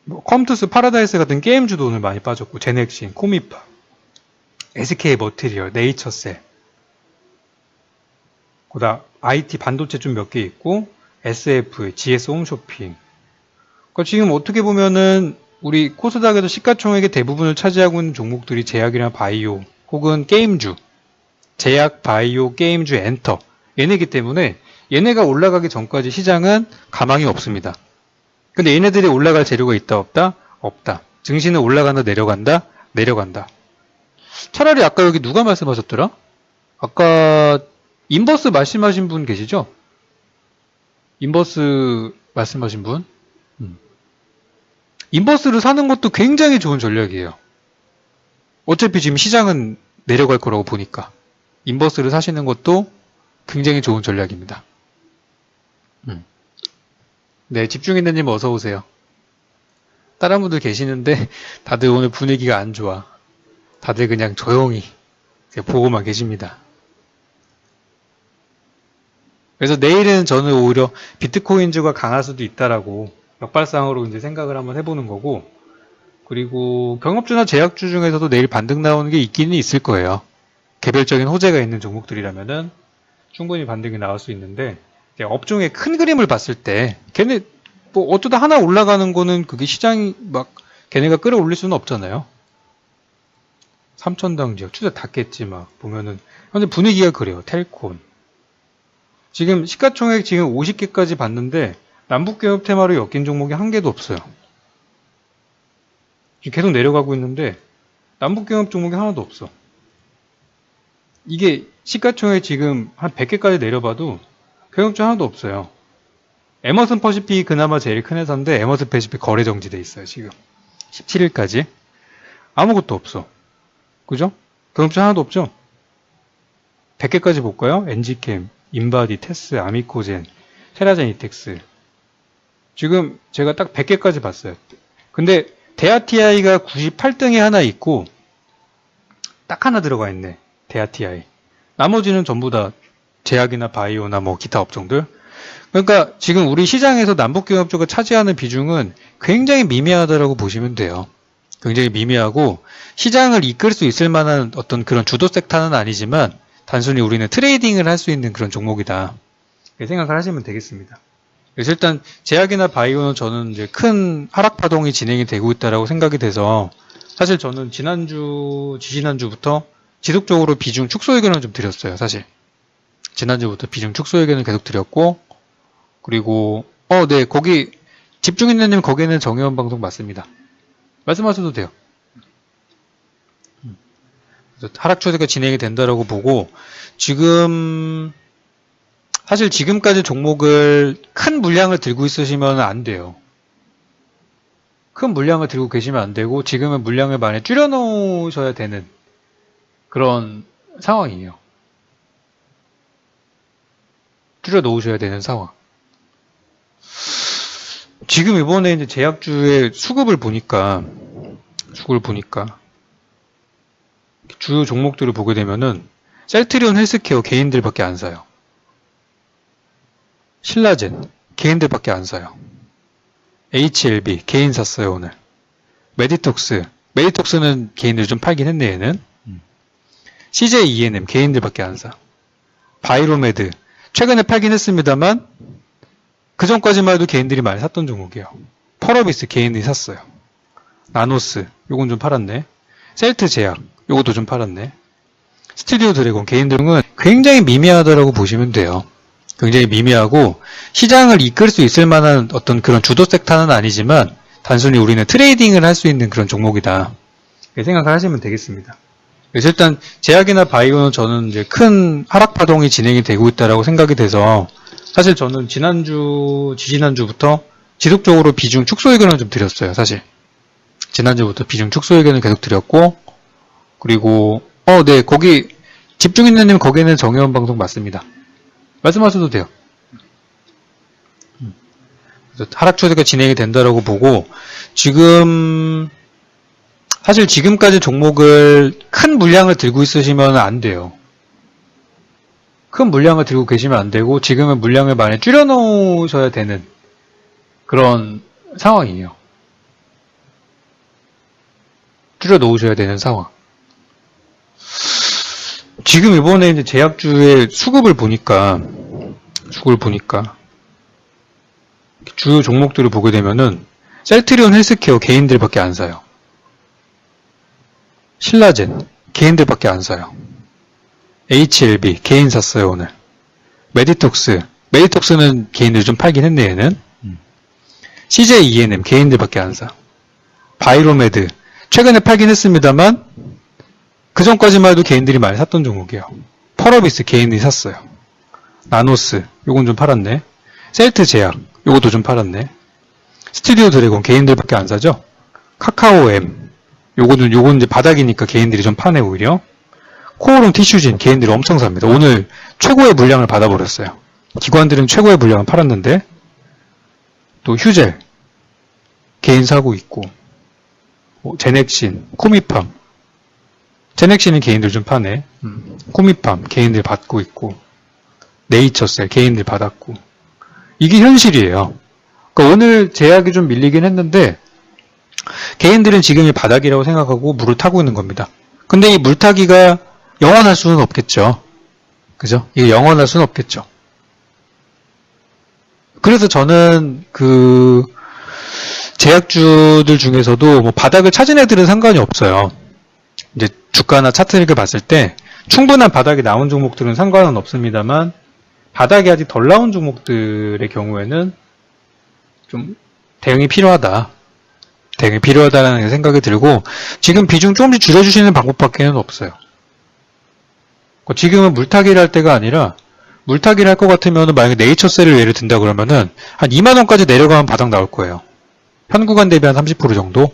뭐 컴투스, 파라다이스 같은 게임주도 오늘 많이 빠졌고 제넥신, 코미파, SK 머티리얼, 네이처셀, 그다음 IT 반도체 좀 몇 개 있고 SF, GS 홈쇼핑. 그러니까 지금 어떻게 보면은 우리 코스닥에서 시가총액의 대부분을 차지하고 있는 종목들이 제약이나 바이오 혹은 게임주, 제약, 바이오, 게임주, 엔터 얘네이기 때문에 얘네가 올라가기 전까지 시장은 가망이 없습니다. 근데 얘네들이 올라갈 재료가 있다 없다? 없다. 증시는 올라간다 내려간다? 내려간다. 차라리 아까 여기 누가 말씀하셨더라? 아까 인버스 말씀하신 분 계시죠? 인버스 말씀하신 분? 인버스를 사는 것도 굉장히 좋은 전략이에요. 어차피 지금 시장은 내려갈 거라고 보니까 인버스를 사시는 것도 굉장히 좋은 전략입니다. 네, 집중있는님 어서 오세요. 다른 분들 계시는데 다들 오늘 분위기가 안 좋아. 다들 그냥 조용히 보고만 계십니다. 그래서 내일은 저는 오히려 비트코인즈가 강할 수도 있다라고 역발상으로 이제 생각을 한번 해보는 거고, 그리고 경업주나 제약주 중에서도 내일 반등 나오는 게 있기는 있을 거예요. 개별적인 호재가 있는 종목들이라면은 충분히 반등이 나올 수 있는데, 업종의 큰 그림을 봤을 때 걔네 뭐 어쩌다 하나 올라가는 거는 그게 시장이 막 걔네가 끌어올릴 수는 없잖아요. 삼천당 지역 투자 닫겠지 막 보면은 현재 분위기가 그래요. 텔콘 지금 시가총액 지금 50개까지 봤는데 남북경협 테마로 엮인 종목이 한 개도 없어요. 지금 계속 내려가고 있는데 남북경협 종목이 하나도 없어. 이게 시가총액 지금 한 100개까지 내려봐도 경협주 하나도 없어요. 에머슨 퍼시픽이 그나마 제일 큰 회사인데 에머슨 퍼시픽 거래 정지돼 있어요. 지금 17일까지 아무것도 없어. 그죠? 경협주 하나도 없죠? 100개까지 볼까요? 엔지캠, 인바디, 테스, 아미코젠, 테라젠 이텍스. 지금 제가 딱 100개까지 봤어요. 근데 데아티아이가 98등에 하나 있고 딱 하나 들어가 있네. 데아티아이. 나머지는 전부 다 제약이나 바이오나 뭐 기타 업종들. 그러니까 지금 우리 시장에서 남북경협 쪽을 차지하는 비중은 굉장히 미미하다라고 보시면 돼요. 굉장히 미미하고 시장을 이끌 수 있을 만한 어떤 그런 주도 섹터는 아니지만 단순히 우리는 트레이딩을 할 수 있는 그런 종목이다. 이렇게 생각을 하시면 되겠습니다. 그래서 일단 제약이나 바이오는 저는 이제 큰 하락 파동이 진행이 되고 있다라고 생각이 돼서 사실 저는 지지난주부터 지속적으로 비중 축소 의견을 좀 드렸어요. 사실 지난주부터 비중 축소 의견을 계속 드렸고, 그리고 네, 거기 집중있는님 거기는 정혜원 방송 맞습니다. 말씀하셔도 돼요. 하락 추세가 진행이 된다라고 보고, 지금 사실 지금까지 종목을 큰 물량을 들고 있으시면 안 돼요. 큰 물량을 들고 계시면 안 되고, 지금은 물량을 많이 줄여놓으셔야 되는 그런 상황이에요. 줄여놓으셔야 되는 상황. 지금 이번에 이제 제약주의 수급을 보니까 주요 종목들을 보게 되면은 셀트리온 헬스케어 개인들밖에 안 사요. 신라젠 개인들밖에 안 사요. HLB 개인 샀어요 오늘. 메디톡스는 개인들 좀 팔긴 했네 얘는. CJ ENM 개인들밖에 안 사. 바이로메드 최근에 팔긴 했습니다만 그 전까지만 해도 개인들이 많이 샀던 종목이에요. 펄어비스 개인들이 샀어요. 나노스 요건 좀 팔았네. 셀트 제약 요것도 좀 팔았네. 스튜디오 드래곤 개인들은 굉장히 미미하다라고 보시면 돼요. 굉장히 미미하고 시장을 이끌 수 있을 만한 어떤 그런 주도 섹터는 아니지만 단순히 우리는 트레이딩을 할 수 있는 그런 종목이다. 이렇게 생각을 하시면 되겠습니다. 그래서 일단 제약이나 바이오는 저는 이제 큰 하락 파동이 진행이 되고 있다라고 생각이 돼서 사실 저는 지지난주부터 지속적으로 비중 축소 의견을 좀 드렸어요. 사실 지난주부터 비중 축소 의견을 계속 드렸고, 그리고 네, 거기 집중있는님 거기는 정혜원 방송 맞습니다. 말씀하셔도 돼요. 그래서 하락 추세가 진행이 된다라고 보고, 지금 사실 지금까지 종목을 큰 물량을 들고 있으시면 안 돼요. 큰 물량을 들고 계시면 안 되고, 지금은 물량을 많이 줄여놓으셔야 되는 그런 상황이에요. 줄여놓으셔야 되는 상황. 지금 이번에 이제 제약주의 수급을 보니까 주요 종목들을 보게 되면은 셀트리온 헬스케어 개인들밖에 안 사요. 신라젠 개인들밖에 안 사요. HLB 개인 샀어요 오늘. 메디톡스는 개인들 좀 팔긴 했네 얘는. CJ ENM 개인들밖에 안 사. 바이로메드 최근에 팔긴 했습니다만 그 전까지만 해도 개인들이 많이 샀던 종목이에요. 펄어비스 개인들이 샀어요. 나노스 요건 좀 팔았네. 셀트 제약 요것도 좀 팔았네. 스튜디오 드래곤 개인들밖에 안 사죠. 카카오엠 요건 이제 바닥이니까 개인들이 좀 파네 오히려. 코오롱 티슈진 개인들이 엄청 삽니다. 오늘 최고의 물량을 받아버렸어요. 기관들은 최고의 물량을 팔았는데, 또 휴젤 개인 사고 있고, 제넥신, 코미팜 제넥신은 개인들 좀 파네. 코미팜 개인들 받고 있고, 네이처셀 개인들 받았고, 이게 현실이에요. 그러니까 오늘 제약이 좀 밀리긴 했는데 개인들은 지금이 바닥이라고 생각하고 물을 타고 있는 겁니다. 근데 이 물타기가 영원할 수는 없겠죠. 그죠? 이게 영원할 수는 없겠죠. 그래서 저는 그 제약주들 중에서도 뭐 바닥을 찾은 애들은 상관이 없어요. 이제 주가나 차트를 봤을 때 충분한 바닥이 나온 종목들은 상관은 없습니다만, 바닥이 아직 덜 나온 종목들의 경우에는 좀 대응이 필요하다라는 생각이 들고, 지금 비중 조금씩 줄여주시는 방법밖에는 없어요. 지금은 물타기를 할 때가 아니라, 물타기를 할 것 같으면 만약에 네이처셀을 예를 든다 그러면은 한 2만원까지 내려가면 바닥 나올 거예요. 현 구간 대비 한 30% 정도?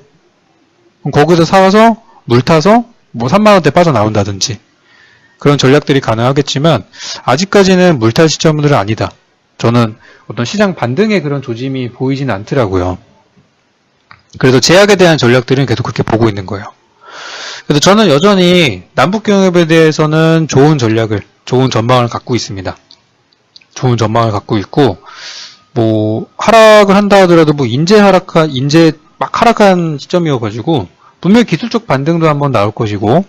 그럼 거기서 사와서 물 타서 뭐 3만원대 빠져나온다든지 그런 전략들이 가능하겠지만, 아직까지는 물탈 시점들은 아니다. 저는 어떤 시장 반등의 그런 조짐이 보이진 않더라고요. 그래서 제약에 대한 전략들은 계속 그렇게 보고 있는 거예요. 그래서 저는 여전히 남북경협에 대해서는 좋은 전략을, 좋은 전망을 갖고 있습니다. 좋은 전망을 갖고 있고, 뭐 하락을 한다 하더라도 뭐 인제 막 하락한 시점이어가지고 분명히 기술적 반등도 한번 나올 것이고,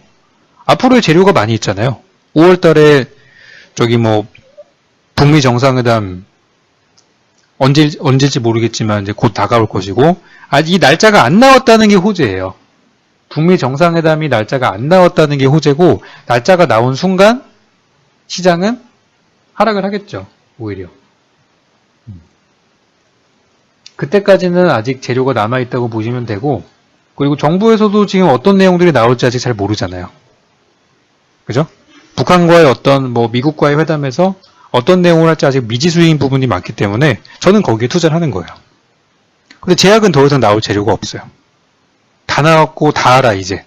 앞으로의 재료가 많이 있잖아요. 5월달에 저기 뭐 북미 정상회담 언제지 모르겠지만 이제 곧 다가올 것이고, 아직 이 날짜가 안 나왔다는 게 호재예요. 북미 정상회담이 날짜가 안 나왔다는 게 호재고, 날짜가 나온 순간 시장은 하락을 하겠죠. 오히려. 그때까지는 아직 재료가 남아있다고 보시면 되고, 그리고 정부에서도 지금 어떤 내용들이 나올지 아직 잘 모르잖아요. 그죠? 북한과의 어떤 뭐 미국과의 회담에서 어떤 내용을 할지 아직 미지수인 부분이 많기 때문에 저는 거기에 투자를 하는 거예요. 근데 제약은 더 이상 나올 재료가 없어요. 다 나왔고 다 알아 이제.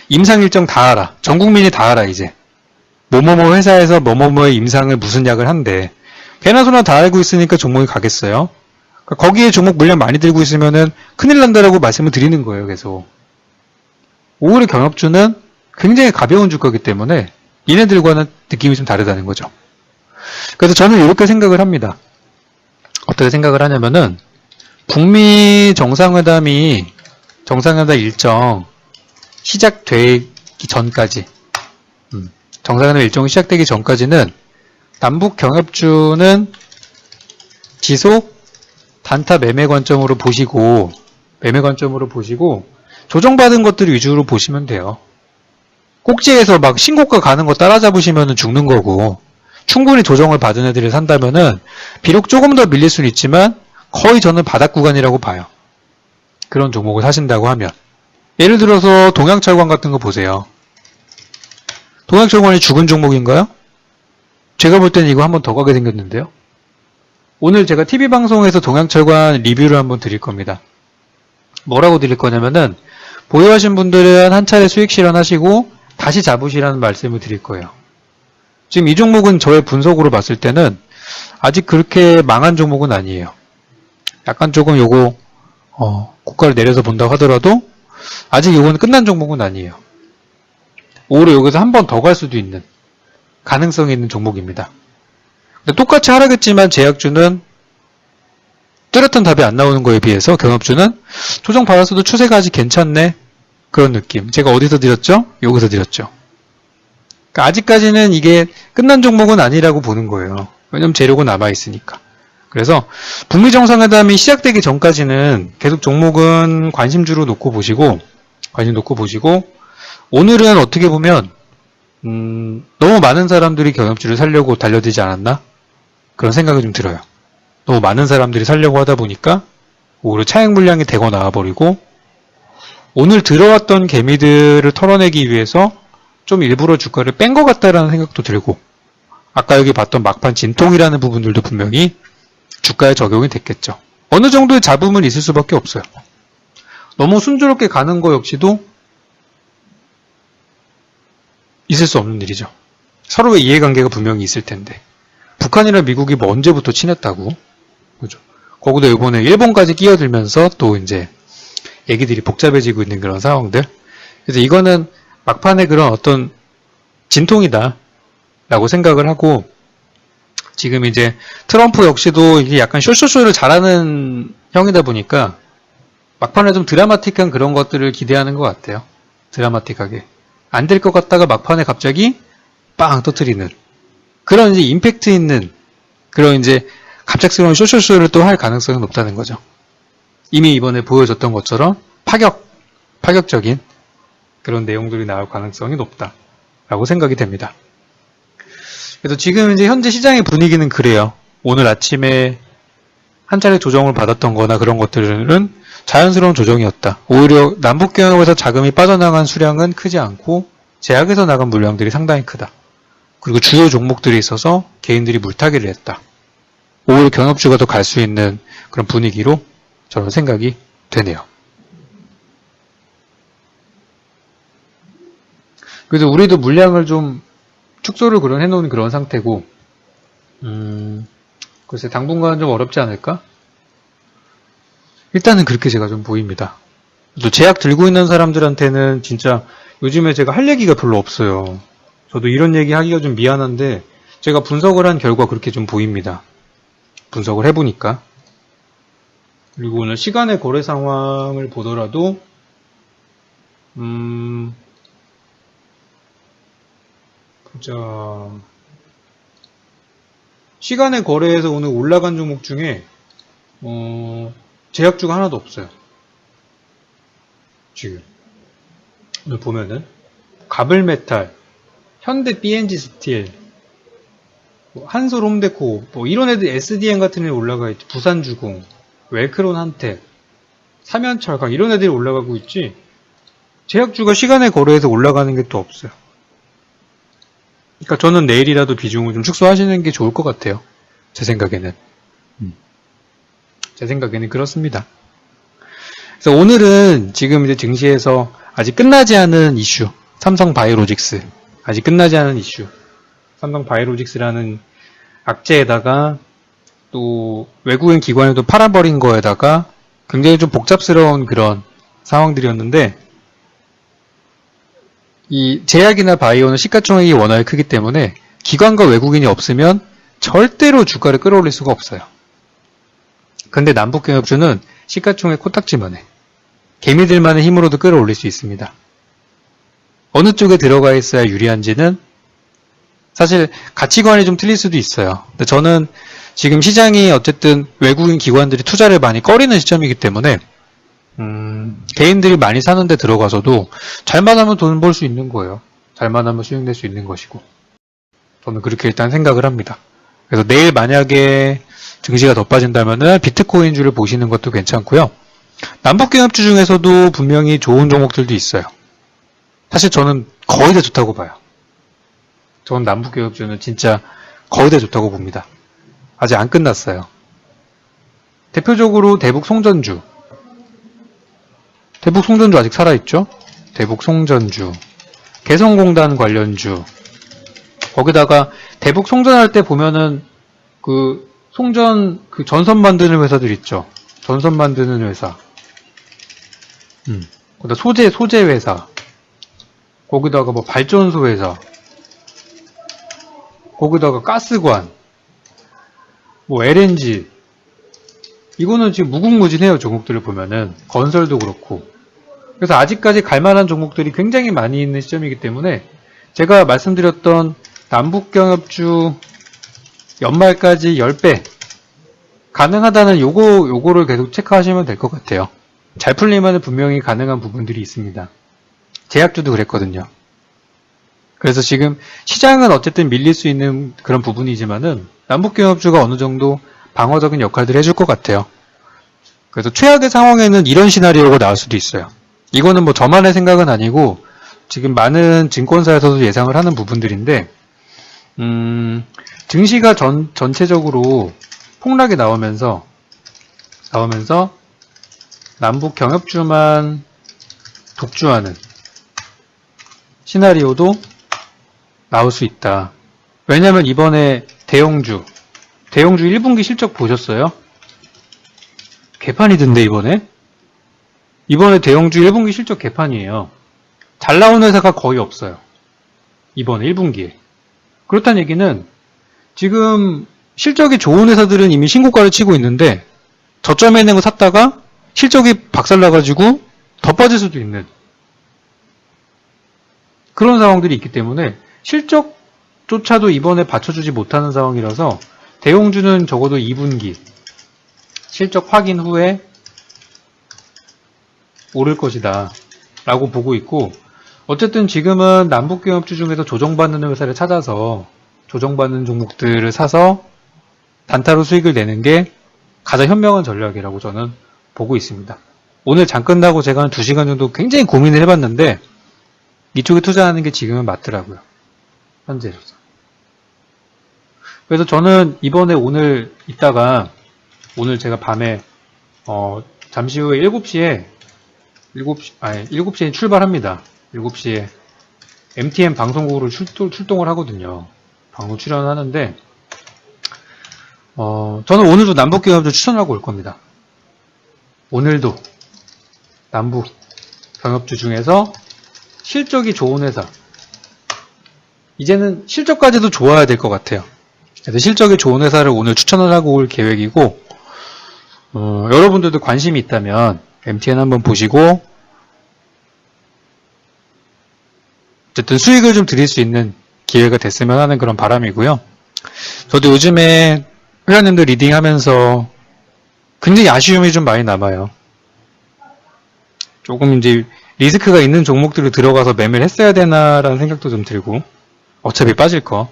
임상 일정 다 알아. 전 국민이 다 알아 이제. 뭐뭐뭐 회사에서 뭐뭐뭐의 임상을 무슨 약을 한대. 개나 소나 다 알고 있으니까 종목이 가겠어요. 거기에 종목 물량 많이 들고 있으면은 큰일 난다라고 말씀을 드리는 거예요, 계속. 오히려 경협주는 굉장히 가벼운 주가이기 때문에 얘네들과는 느낌이 좀 다르다는 거죠. 그래서 저는 이렇게 생각을 합니다. 어떻게 생각을 하냐면은 북미 정상회담 일정 시작되기 전까지, 정상회담 일정이 시작되기 전까지는 남북 경협주는 지속 단타 매매 관점으로 보시고 조정받은 것들 위주로 보시면 돼요. 꼭지에서 막 신고가 가는 거 따라잡으시면 죽는 거고, 충분히 조정을 받은 애들을 산다면은 비록 조금 더 밀릴 수는 있지만 거의 저는 바닥 구간이라고 봐요. 그런 종목을 사신다고 하면. 예를 들어서 동양철관 같은 거 보세요. 동양철관이 죽은 종목인가요? 제가 볼 때는 이거 한번 더 가게 생겼는데요. 오늘 제가 TV방송에서 동양철관 리뷰를 한번 드릴 겁니다. 뭐라고 드릴 거냐면은, 보유하신 분들은 한 차례 수익 실현하시고 다시 잡으시라는 말씀을 드릴 거예요. 지금 이 종목은 저의 분석으로 봤을 때는 아직 그렇게 망한 종목은 아니에요. 약간 조금 요거 고가를 내려서 본다고 하더라도 아직 요거는 끝난 종목은 아니에요. 오히려 여기서 한 번 더 갈 수도 있는 가능성이 있는 종목입니다. 똑같이 하락했지만 제약주는 뚜렷한 답이 안 나오는 거에 비해서 경협주는 조정 받았어도 추세가 아직 괜찮네, 그런 느낌. 제가 어디서 드렸죠? 여기서 드렸죠. 그러니까 아직까지는 이게 끝난 종목은 아니라고 보는 거예요. 왜냐면 재료가 남아있으니까. 그래서 북미 정상회담이 시작되기 전까지는 계속 종목은 관심주로 놓고 보시고, 오늘은 어떻게 보면 너무 많은 사람들이 경협주를 살려고 달려들지 않았나? 그런 생각이 좀 들어요. 너무 많은 사람들이 살려고 하다 보니까 오히려 차익 물량이 대거 나와버리고, 오늘 들어왔던 개미들을 털어내기 위해서 좀 일부러 주가를 뺀 것 같다라는 생각도 들고, 아까 여기 봤던 막판 진통이라는 부분들도 분명히 주가에 적용이 됐겠죠. 어느 정도의 잡음은 있을 수밖에 없어요. 너무 순조롭게 가는 거 역시도 있을 수 없는 일이죠. 서로의 이해관계가 분명히 있을 텐데. 북한이랑 미국이 뭐 언제부터 친했다고? 그죠? 거기도 이번에 일본까지 끼어들면서 또 이제 얘기들이 복잡해지고 있는 그런 상황들. 그래서 이거는 막판에 그런 어떤 진통이다 라고 생각을 하고, 지금 이제 트럼프 역시도 이게 약간 쇼쇼쇼를 잘하는 형이다 보니까 막판에 좀 드라마틱한 그런 것들을 기대하는 것 같아요. 드라마틱하게. 안 될 것 같다가 막판에 갑자기 빵 터트리는 그런 이제 임팩트 있는 그런 이제 갑작스러운 쇼쇼쇼를 또 할 가능성이 높다는 거죠. 이미 이번에 보여줬던 것처럼 파격적인 그런 내용들이 나올 가능성이 높다라고 생각이 됩니다. 그래서 지금 이제 현재 시장의 분위기는 그래요. 오늘 아침에 한 차례 조정을 받았던 거나 그런 것들은 자연스러운 조정이었다. 오히려 남북경협에서 자금이 빠져나간 수량은 크지 않고 제약에서 나간 물량들이 상당히 크다. 그리고 주요 종목들이 있어서 개인들이 물타기를 했다. 오히려 경협주가 더 갈 수 있는 그런 분위기로 저는 생각이 되네요. 그래서 우리도 물량을 좀 축소를 그런 해놓은 그런 상태고, 글쎄 당분간은 좀 어렵지 않을까? 일단은 그렇게 제가 좀 보입니다. 또 제약 들고 있는 사람들한테는 진짜 요즘에 제가 할 얘기가 별로 없어요. 저도 이런 얘기 하기가 좀 미안한데 제가 분석을 한 결과 그렇게 좀 보입니다. 분석을 해보니까. 그리고 오늘 시간의 거래 상황을 보더라도 보자. 시간의 거래에서 오늘 올라간 종목 중에 제약주가 하나도 없어요. 지금 오늘 보면은 가블메탈, 현대 BNG 스틸, 한솔 홈데코 이런 애들 SDN 같은 애들 올라가 있지. 부산주공, 웰크론 한택, 삼연철강 이런 애들이 올라가고 있지. 제약주가 시간의 거래에서 올라가는 게 또 없어요. 그러니까 저는 내일이라도 비중을 좀 축소하시는 게 좋을 것 같아요. 제 생각에는. 제 생각에는 그렇습니다. 그래서 오늘은 지금 이제 증시에서 아직 끝나지 않은 이슈, 삼성바이오로직스. 아직 끝나지 않은 이슈. 삼성바이오로직스라는 악재에다가 또 외국인 기관이 또 팔아버린 거에다가 굉장히 좀 복잡스러운 그런 상황들이었는데 이 제약이나 바이오는 시가총액이 워낙에 크기 때문에 기관과 외국인이 없으면 절대로 주가를 끌어올릴 수가 없어요. 근데 남북경협주는 시가총액 코딱지만 해. 개미들만의 힘으로도 끌어올릴 수 있습니다. 어느 쪽에 들어가 있어야 유리한지는 사실 가치관이 좀 틀릴 수도 있어요. 근데 저는 지금 시장이 어쨌든 외국인 기관들이 투자를 많이 꺼리는 시점이기 때문에 개인들이 많이 사는데 들어가서도 잘만 하면 돈 벌 수 있는 거예요. 잘만 하면 수익낼 수 있는 것이고 저는 그렇게 일단 생각을 합니다. 그래서 내일 만약에 증시가 더 빠진다면은 비트코인주를 보시는 것도 괜찮고요. 남북경협주 중에서도 분명히 좋은 종목들도 있어요. 사실 저는 거의 다 좋다고 봐요. 저는 남북경협주는 진짜 거의 다 좋다고 봅니다. 아직 안 끝났어요. 대표적으로 대북송전주. 대북송전주 아직 살아있죠? 대북송전주. 개성공단 관련주. 거기다가 대북송전할 때 보면은 전선 만드는 회사들 있죠? 전선 만드는 회사. 거기다 소재 회사. 거기다가 뭐 발전소 회사. 거기다가 가스관. 뭐 LNG. 이거는 지금 무궁무진해요, 종목들을 보면은. 건설도 그렇고. 그래서 아직까지 갈만한 종목들이 굉장히 많이 있는 시점이기 때문에 제가 말씀드렸던 남북경협주 연말까지 10배 가능하다는 요거를 계속 체크하시면 될 것 같아요. 잘 풀리면 분명히 가능한 부분들이 있습니다. 제약주도 그랬거든요. 그래서 지금 시장은 어쨌든 밀릴 수 있는 그런 부분이지만은 남북경협주가 어느 정도 방어적인 역할들을 해줄 것 같아요. 그래서 최악의 상황에는 이런 시나리오가 나올 수도 있어요. 이거는 뭐 저만의 생각은 아니고 지금 많은 증권사에서도 예상을 하는 부분들인데 증시가 전체적으로 폭락이 나오면서 남북 경협주만 독주하는 시나리오도 나올 수 있다. 왜냐면 이번에 대형주 1분기 실적 보셨어요? 개판이던데 이번에 대형주 1분기 실적 개판이에요. 잘 나온 회사가 거의 없어요. 이번에 1분기에. 그렇다는 얘기는 지금 실적이 좋은 회사들은 이미 신고가를 치고 있는데 저점에 있는 거 샀다가 실적이 박살나가지고 더 빠질 수도 있는 그런 상황들이 있기 때문에 실적조차도 이번에 받쳐주지 못하는 상황이라서 대형주는 적어도 2분기 실적 확인 후에 오를 것이다 라고 보고 있고 어쨌든 지금은 남북경협주 중에서 조정받는 회사를 찾아서 조정받는 종목들을 사서 단타로 수익을 내는 게 가장 현명한 전략이라고 저는 보고 있습니다. 오늘 장 끝나고 제가 한 2시간 정도 굉장히 고민을 해봤는데 이쪽에 투자하는 게 지금은 맞더라고요. 현재로서. 그래서 저는 이번에 오늘 제가 밤에 잠시 후에 7시에 출발합니다. 7시에 MTN 방송국으로 출동을 하거든요. 방송 출연하는데 저는 오늘도 남북경협주 추천하고 올 겁니다. 오늘도 남북경협주 중에서 실적이 좋은 회사 이제는 실적까지도 좋아야 될 것 같아요. 그래서 실적이 좋은 회사를 오늘 추천을 하고 올 계획이고, 여러분들도 관심이 있다면 MTN 한번 보시고 어쨌든 수익을 좀 드릴 수 있는 기회가 됐으면 하는 그런 바람이고요. 저도 요즘에 회원님들 리딩하면서 굉장히 아쉬움이 좀 많이 남아요. 조금 이제 리스크가 있는 종목들을 들어가서 매매를 했어야 되나라는 생각도 좀 들고, 어차피 빠질 거.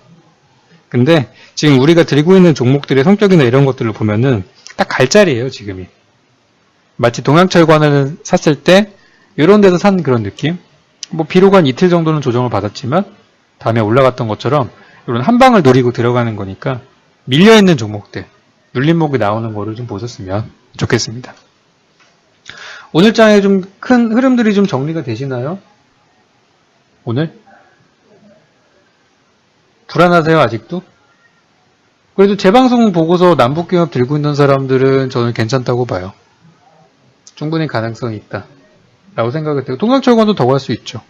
근데 지금 우리가 들고 있는 종목들의 성격이나 이런 것들을 보면은 딱 갈 자리예요, 지금이. 마치 동양철관을 샀을 때 이런 데서 산 그런 느낌? 뭐 비록 한 이틀 정도는 조정을 받았지만 다음에 올라갔던 것처럼 이런 한 방을 노리고 들어가는 거니까 밀려있는 종목들, 눌림목이 나오는 거를 좀 보셨으면 좋겠습니다. 오늘 장에 좀 큰 흐름들이 좀 정리가 되시나요? 오늘? 불안하세요, 아직도? 그래도 제 방송 보고서 남북기업 들고 있는 사람들은 저는 괜찮다고 봐요. 충분히 가능성이 있다 라고 생각을 해요. 동양철관도 더 갈 수 있죠.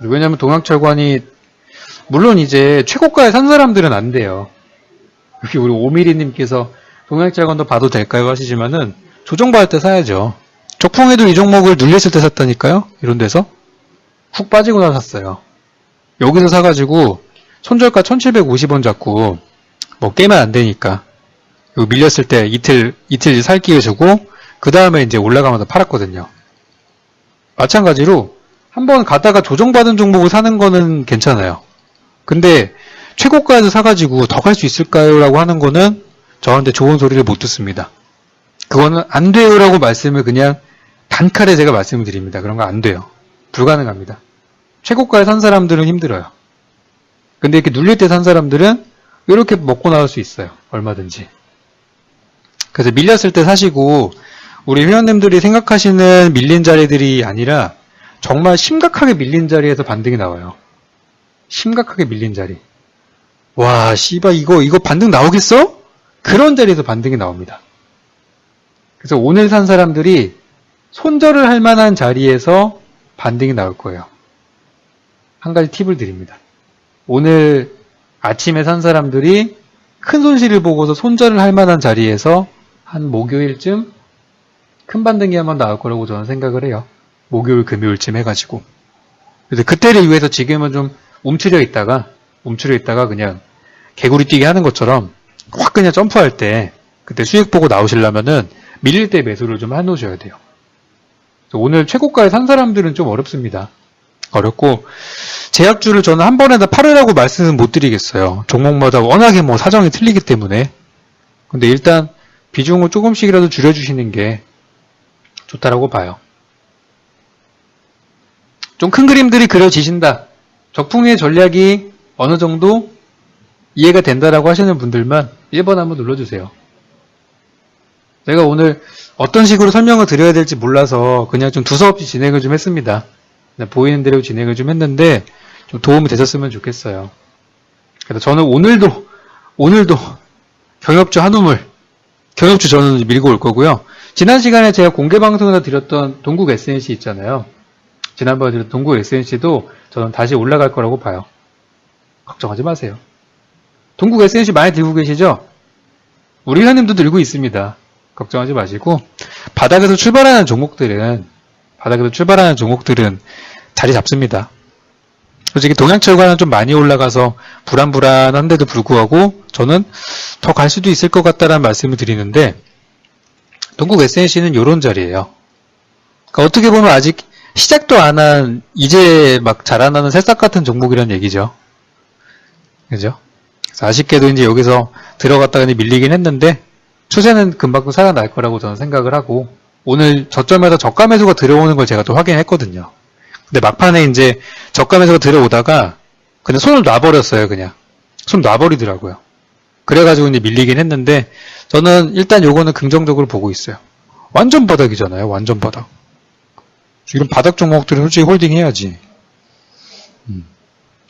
왜냐면 동양철관이 물론 이제 최고가에 산 사람들은 안 돼요. 여기 우리 오미리님께서 동양철관도 봐도 될까요 하시지만은 조정받을 때 사야죠. 적풍에도 이 종목을 눌렸을 때 샀다니까요. 이런 데서 훅 빠지고 나서 샀어요. 여기서 사가지고 손절가 1750원 잡고 뭐 깨면 안 되니까 여기 밀렸을 때 이틀 살 기회 주고 그 다음에 이제 올라가면서 팔았거든요. 마찬가지로 한번 가다가 조정받은 종목을 사는 거는 괜찮아요. 근데 최고가에서 사가지고 더 갈 수 있을까요? 라고 하는 거는 저한테 좋은 소리를 못 듣습니다. 그거는 안 돼요 라고 말씀을 그냥 단칼에 제가 말씀을 드립니다. 그런 거 안 돼요. 불가능합니다. 최고가에 산 사람들은 힘들어요. 근데 이렇게 눌릴 때 산 사람들은 이렇게 먹고 나올 수 있어요. 얼마든지. 그래서 밀렸을 때 사시고 우리 회원님들이 생각하시는 밀린 자리들이 아니라 정말 심각하게 밀린 자리에서 반등이 나와요. 심각하게 밀린 자리. 와, 씨발 이거 반등 나오겠어? 그런 자리에서 반등이 나옵니다. 그래서 오늘 산 사람들이 손절을 할 만한 자리에서 반등이 나올 거예요. 한 가지 팁을 드립니다. 오늘 아침에 산 사람들이 큰 손실을 보고서 손절을 할 만한 자리에서 한 목요일쯤 큰 반등이 한번 나올 거라고 저는 생각을 해요. 목요일, 금요일쯤 해가지고. 그래서 그때를 위해서 지금은 좀 움츠려 있다가 그냥 개구리 뛰기 하는 것처럼 확 그냥 점프할 때 그때 수익 보고 나오시려면은 밀릴 때 매수를 좀 해놓으셔야 돼요. 오늘 최고가에 산 사람들은 좀 어렵습니다. 어렵고 제약주를 저는 한 번에 다 팔으라고 말씀은 못 드리겠어요. 종목마다 워낙에 뭐 사정이 틀리기 때문에. 근데 일단 비중을 조금씩이라도 줄여주시는 게 좋다라고 봐요. 좀 큰 그림들이 그려지신다. 적풍의 전략이 어느 정도 이해가 된다라고 하시는 분들만 1번 한번 눌러주세요. 제가 오늘 어떤 식으로 설명을 드려야 될지 몰라서 그냥 좀 두서없이 진행을 좀 했습니다. 보이는 대로 진행을 좀 했는데 좀 도움이 되셨으면 좋겠어요. 그래서 저는 오늘도 경협주 한우물, 경협주 저는 밀고 올 거고요. 지난 시간에 제가 공개 방송에서 드렸던 동국 SNC 있잖아요. 지난번에 드렸던 동국 SNC도 저는 다시 올라갈 거라고 봐요. 걱정하지 마세요. 동국 SNC 많이 들고 계시죠? 우리 회원님도 들고 있습니다. 걱정하지 마시고 바닥에서 출발하는 종목들은 자리 잡습니다. 솔직히 동양철과는 좀 많이 올라가서 불안불안한데도 불구하고 저는 더 갈 수도 있을 것 같다라는 말씀을 드리는데 동국 SNC는 이런 자리예요. 그러니까 어떻게 보면 아직 시작도 안 한 이제 막 자라나는 새싹 같은 종목이라는 얘기죠. 그죠? 그래서 아쉽게도 이제 여기서 들어갔다가 밀리긴 했는데 추세는 금방 살아날 거라고 저는 생각을 하고 오늘 저점에서 저가 매수가 들어오는 걸 제가 또 확인했거든요. 근데 막판에 이제 저가 매수가 들어오다가 그냥 손을 놔버렸어요. 그냥 손 놔버리더라고요. 그래가지고 이제 밀리긴 했는데 저는 일단 요거는 긍정적으로 보고 있어요. 완전 바닥이잖아요. 완전 바닥. 이런 바닥 종목들은 솔직히 홀딩 해야지.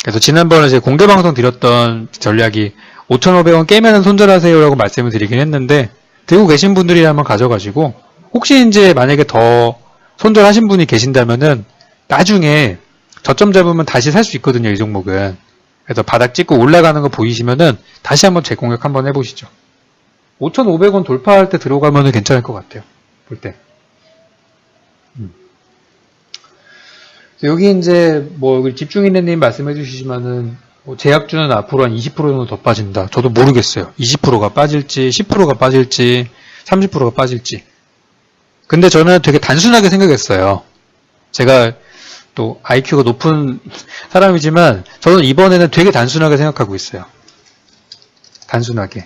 그래서 지난번에 제 공개방송 드렸던 전략이 5,500원 깨면은 손절하세요라고 말씀을 드리긴 했는데 들고 계신 분들이 한번 가져가시고 혹시 이제 만약에 더 손절하신 분이 계신다면은 나중에 저점 잡으면 다시 살 수 있거든요. 이 종목은. 그래서 바닥 찍고 올라가는 거 보이시면은 다시 한번 재공략 한번 해보시죠. 5,500원 돌파할 때 들어가면은 괜찮을 것 같아요. 볼 때. 여기 이제 뭐 집중인내님 말씀해 주시지만은 뭐 제약주는 앞으로 한 20% 정도 더 빠진다. 저도 모르겠어요. 20%가 빠질지, 10%가 빠질지, 30%가 빠질지. 근데 저는 되게 단순하게 생각했어요. 제가 또 IQ가 높은 사람이지만 저는 이번에는 되게 단순하게 생각하고 있어요. 단순하게.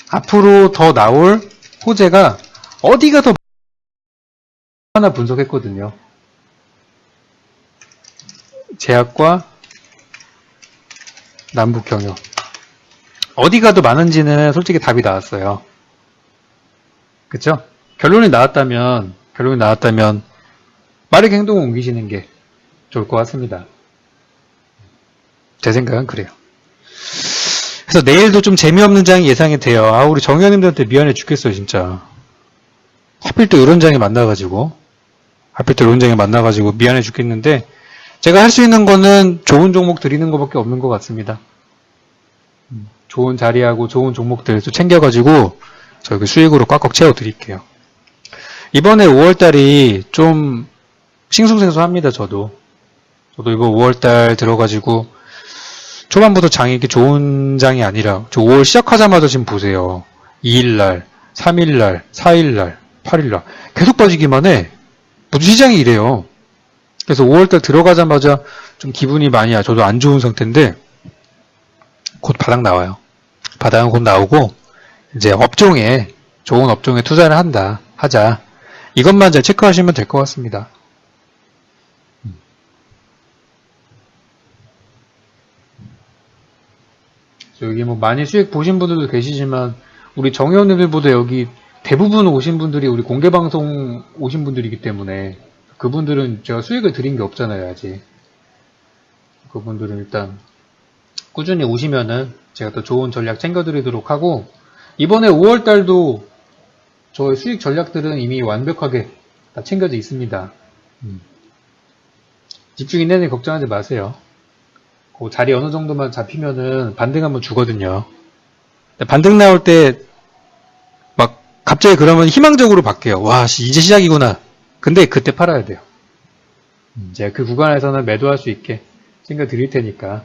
앞으로 더 나올 호재가 어디가 더 하나 분석했거든요. 제약과 남북 경협. 어디가 더 많은지는 솔직히 답이 나왔어요. 그쵸? 결론이 나왔다면 빠르게 행동을 옮기시는 게 좋을 것 같습니다. 제 생각은 그래요. 그래서 내일도 좀 재미없는 장이 예상이 돼요. 아, 우리 정의원님들한테 미안해 죽겠어요, 진짜. 하필 또 이런 장이 만나가지고 미안해 죽겠는데, 제가 할 수 있는 거는 좋은 종목 드리는 것밖에 없는 것 같습니다. 좋은 자리하고 좋은 종목들 또 챙겨가지고 저희 수익으로 꽉꽉 채워드릴게요. 이번에 5월달이 좀 싱숭생숭합니다. 저도 이거 5월달 들어가지고 초반부터 장이 이렇게 좋은 장이 아니라 저 5월 시작하자마자 지금 보세요. 2일날, 3일날, 4일날, 8일날 계속 빠지기만 해. 무슨 시장이 이래요. 그래서 5월달 들어가자마자 좀 기분이 많이 저도 안 좋은 상태인데 곧 바닥 나와요. 바닥은 곧 나오고 이제 좋은 업종에 투자를 하자. 이것만 잘 체크하시면 될 것 같습니다. 여기 뭐 많이 수익 보신 분들도 계시지만 우리 정회원님들보다 여기 대부분 오신 분들이 우리 공개방송 오신 분들이기 때문에 그분들은 제가 수익을 드린 게 없잖아요, 아직. 그분들은 일단 꾸준히 오시면은 제가 또 좋은 전략 챙겨드리도록 하고, 이번에 5월달도 저의 수익 전략들은 이미 완벽하게 다 챙겨져 있습니다. 집중이 내내 걱정하지 마세요. 그 자리 어느 정도만 잡히면은 반등 한번 주거든요. 반등 나올 때 막 갑자기 그러면 희망적으로 바뀌어요. 와, 이제 시작이구나. 근데 그때 팔아야 돼요. 제가 그 구간에서는 매도할 수 있게 챙겨 드릴 테니까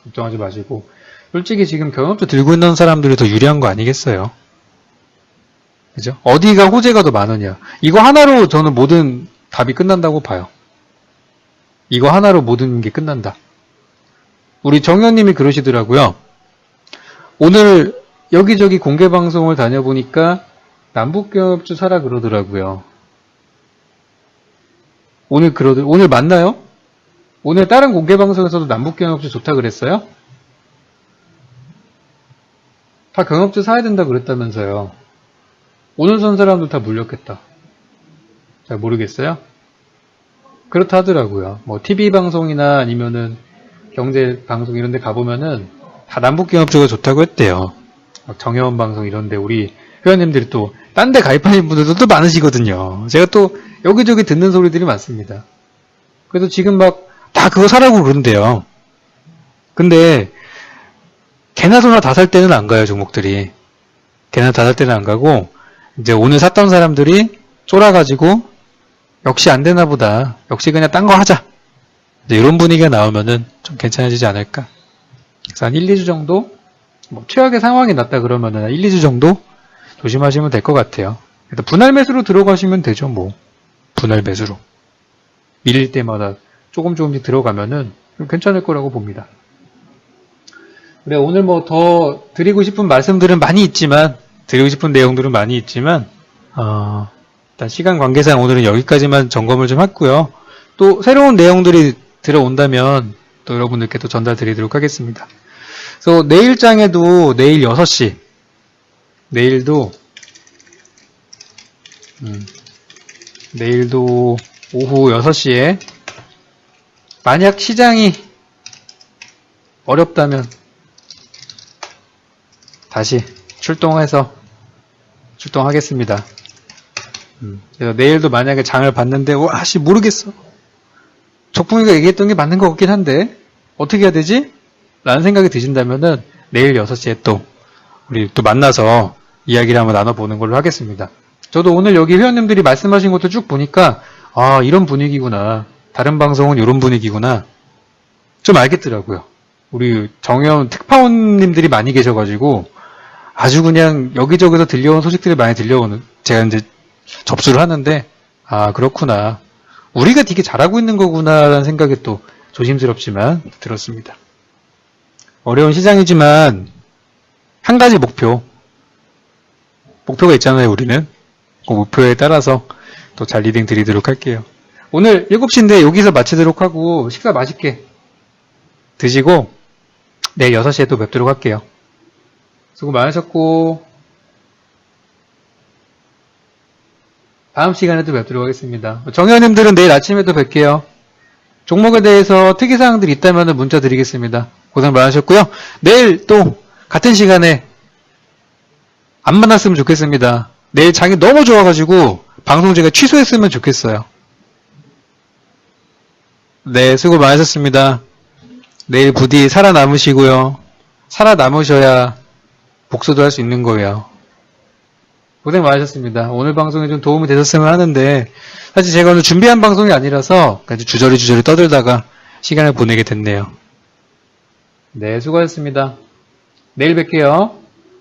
걱정하지 마시고, 솔직히 지금 경험주 들고 있는 사람들이 더 유리한 거 아니겠어요? 그죠? 어디가 호재가 더 많으냐. 이거 하나로 저는 모든 답이 끝난다고 봐요. 이거 하나로 모든 게 끝난다. 우리 정현님이 그러시더라고요. 오늘 여기저기 공개방송을 다녀보니까 남북경협주 사라 그러더라고요. 오늘 맞나요? 오늘 다른 공개방송에서도 남북경협주 좋다 그랬어요? 다 경협주 사야 된다 그랬다면서요. 오늘 선 사람도 다 물렸겠다. 잘 모르겠어요? 그렇다 하더라고요. 뭐 TV방송이나 아니면은 경제방송 이런 데 가보면은 다 남북경협주가 좋다고 했대요. 막 정혜원 방송 이런 데 우리 회원님들이 또 딴 데 가입하신 분들도 또 많으시거든요. 제가 또 여기저기 듣는 소리들이 많습니다. 그래서 지금 막 다 그거 사라고 그런대요. 근데 개나 소나 다 살 때는 안 가요, 종목들이. 개나 다 살 때는 안 가고 이제 오늘 샀던 사람들이 쫄아가지고 역시 안 되나 보다. 역시 그냥 딴 거 하자. 이런 분위기가 나오면은 좀 괜찮아지지 않을까. 그래서 한 1, 2주 정도? 뭐 최악의 상황이 났다 그러면은 한 1, 2주 정도 조심하시면 될 것 같아요. 일단 분할 매수로 들어가시면 되죠, 뭐. 분할 매수로. 밀릴 때마다 조금씩 들어가면은 괜찮을 거라고 봅니다. 그래, 오늘 뭐 더 드리고 싶은 말씀들은 많이 있지만, 드리고 싶은 내용들은 많이 있지만, 일단 시간 관계상 오늘은 여기까지만 점검을 좀 했고요. 또 새로운 내용들이 들어온다면 또 여러분들께 또 전달 드리도록 하겠습니다. 그래서 내일장에도 내일 6시, 내일도 오후 6시에 만약 시장이 어렵다면 다시 출동하겠습니다. 그래서 내일도 만약에 장을 봤는데 모르겠어. 적풍이가 얘기했던 게 맞는 것 같긴 한데 어떻게 해야 되지? 라는 생각이 드신다면은 내일 6시에 또 우리 또 만나서 이야기를 한번 나눠보는 걸로 하겠습니다. 저도 오늘 여기 회원님들이 말씀하신 것도 쭉 보니까 아, 이런 분위기구나. 다른 방송은 이런 분위기구나. 좀 알겠더라고요. 우리 정회원 특파원님들이 많이 계셔가지고 아주 그냥 여기저기서 들려온 소식들이 많이 들려오는, 제가 이제 접수를 하는데 아, 그렇구나. 우리가 되게 잘하고 있는 거구나라는 생각이 또 조심스럽지만 들었습니다. 어려운 시장이지만 한 가지 목표가 있잖아요. 우리는 그 목표에 따라서 또 잘 리딩 드리도록 할게요. 오늘 7시인데 여기서 마치도록 하고 식사 맛있게 드시고 내일 6시에 또 뵙도록 할게요. 수고 많으셨고 다음 시간에 또 뵙도록 하겠습니다. 정회원님들은 내일 아침에도 뵐게요. 종목에 대해서 특이사항들이 있다면 문자 드리겠습니다. 고생 많으셨고요. 내일 또 같은 시간에 안 만났으면 좋겠습니다. 내일 장이 너무 좋아가지고 방송 제가 취소했으면 좋겠어요. 네, 수고 많으셨습니다. 내일 부디 살아남으시고요. 살아남으셔야 복수도 할 수 있는 거예요. 고생 많으셨습니다. 오늘 방송에 좀 도움이 되셨으면 하는데 사실 제가 오늘 준비한 방송이 아니라서 주저리 떠들다가 시간을 보내게 됐네요. 네, 수고하셨습니다. 내일 뵐게요.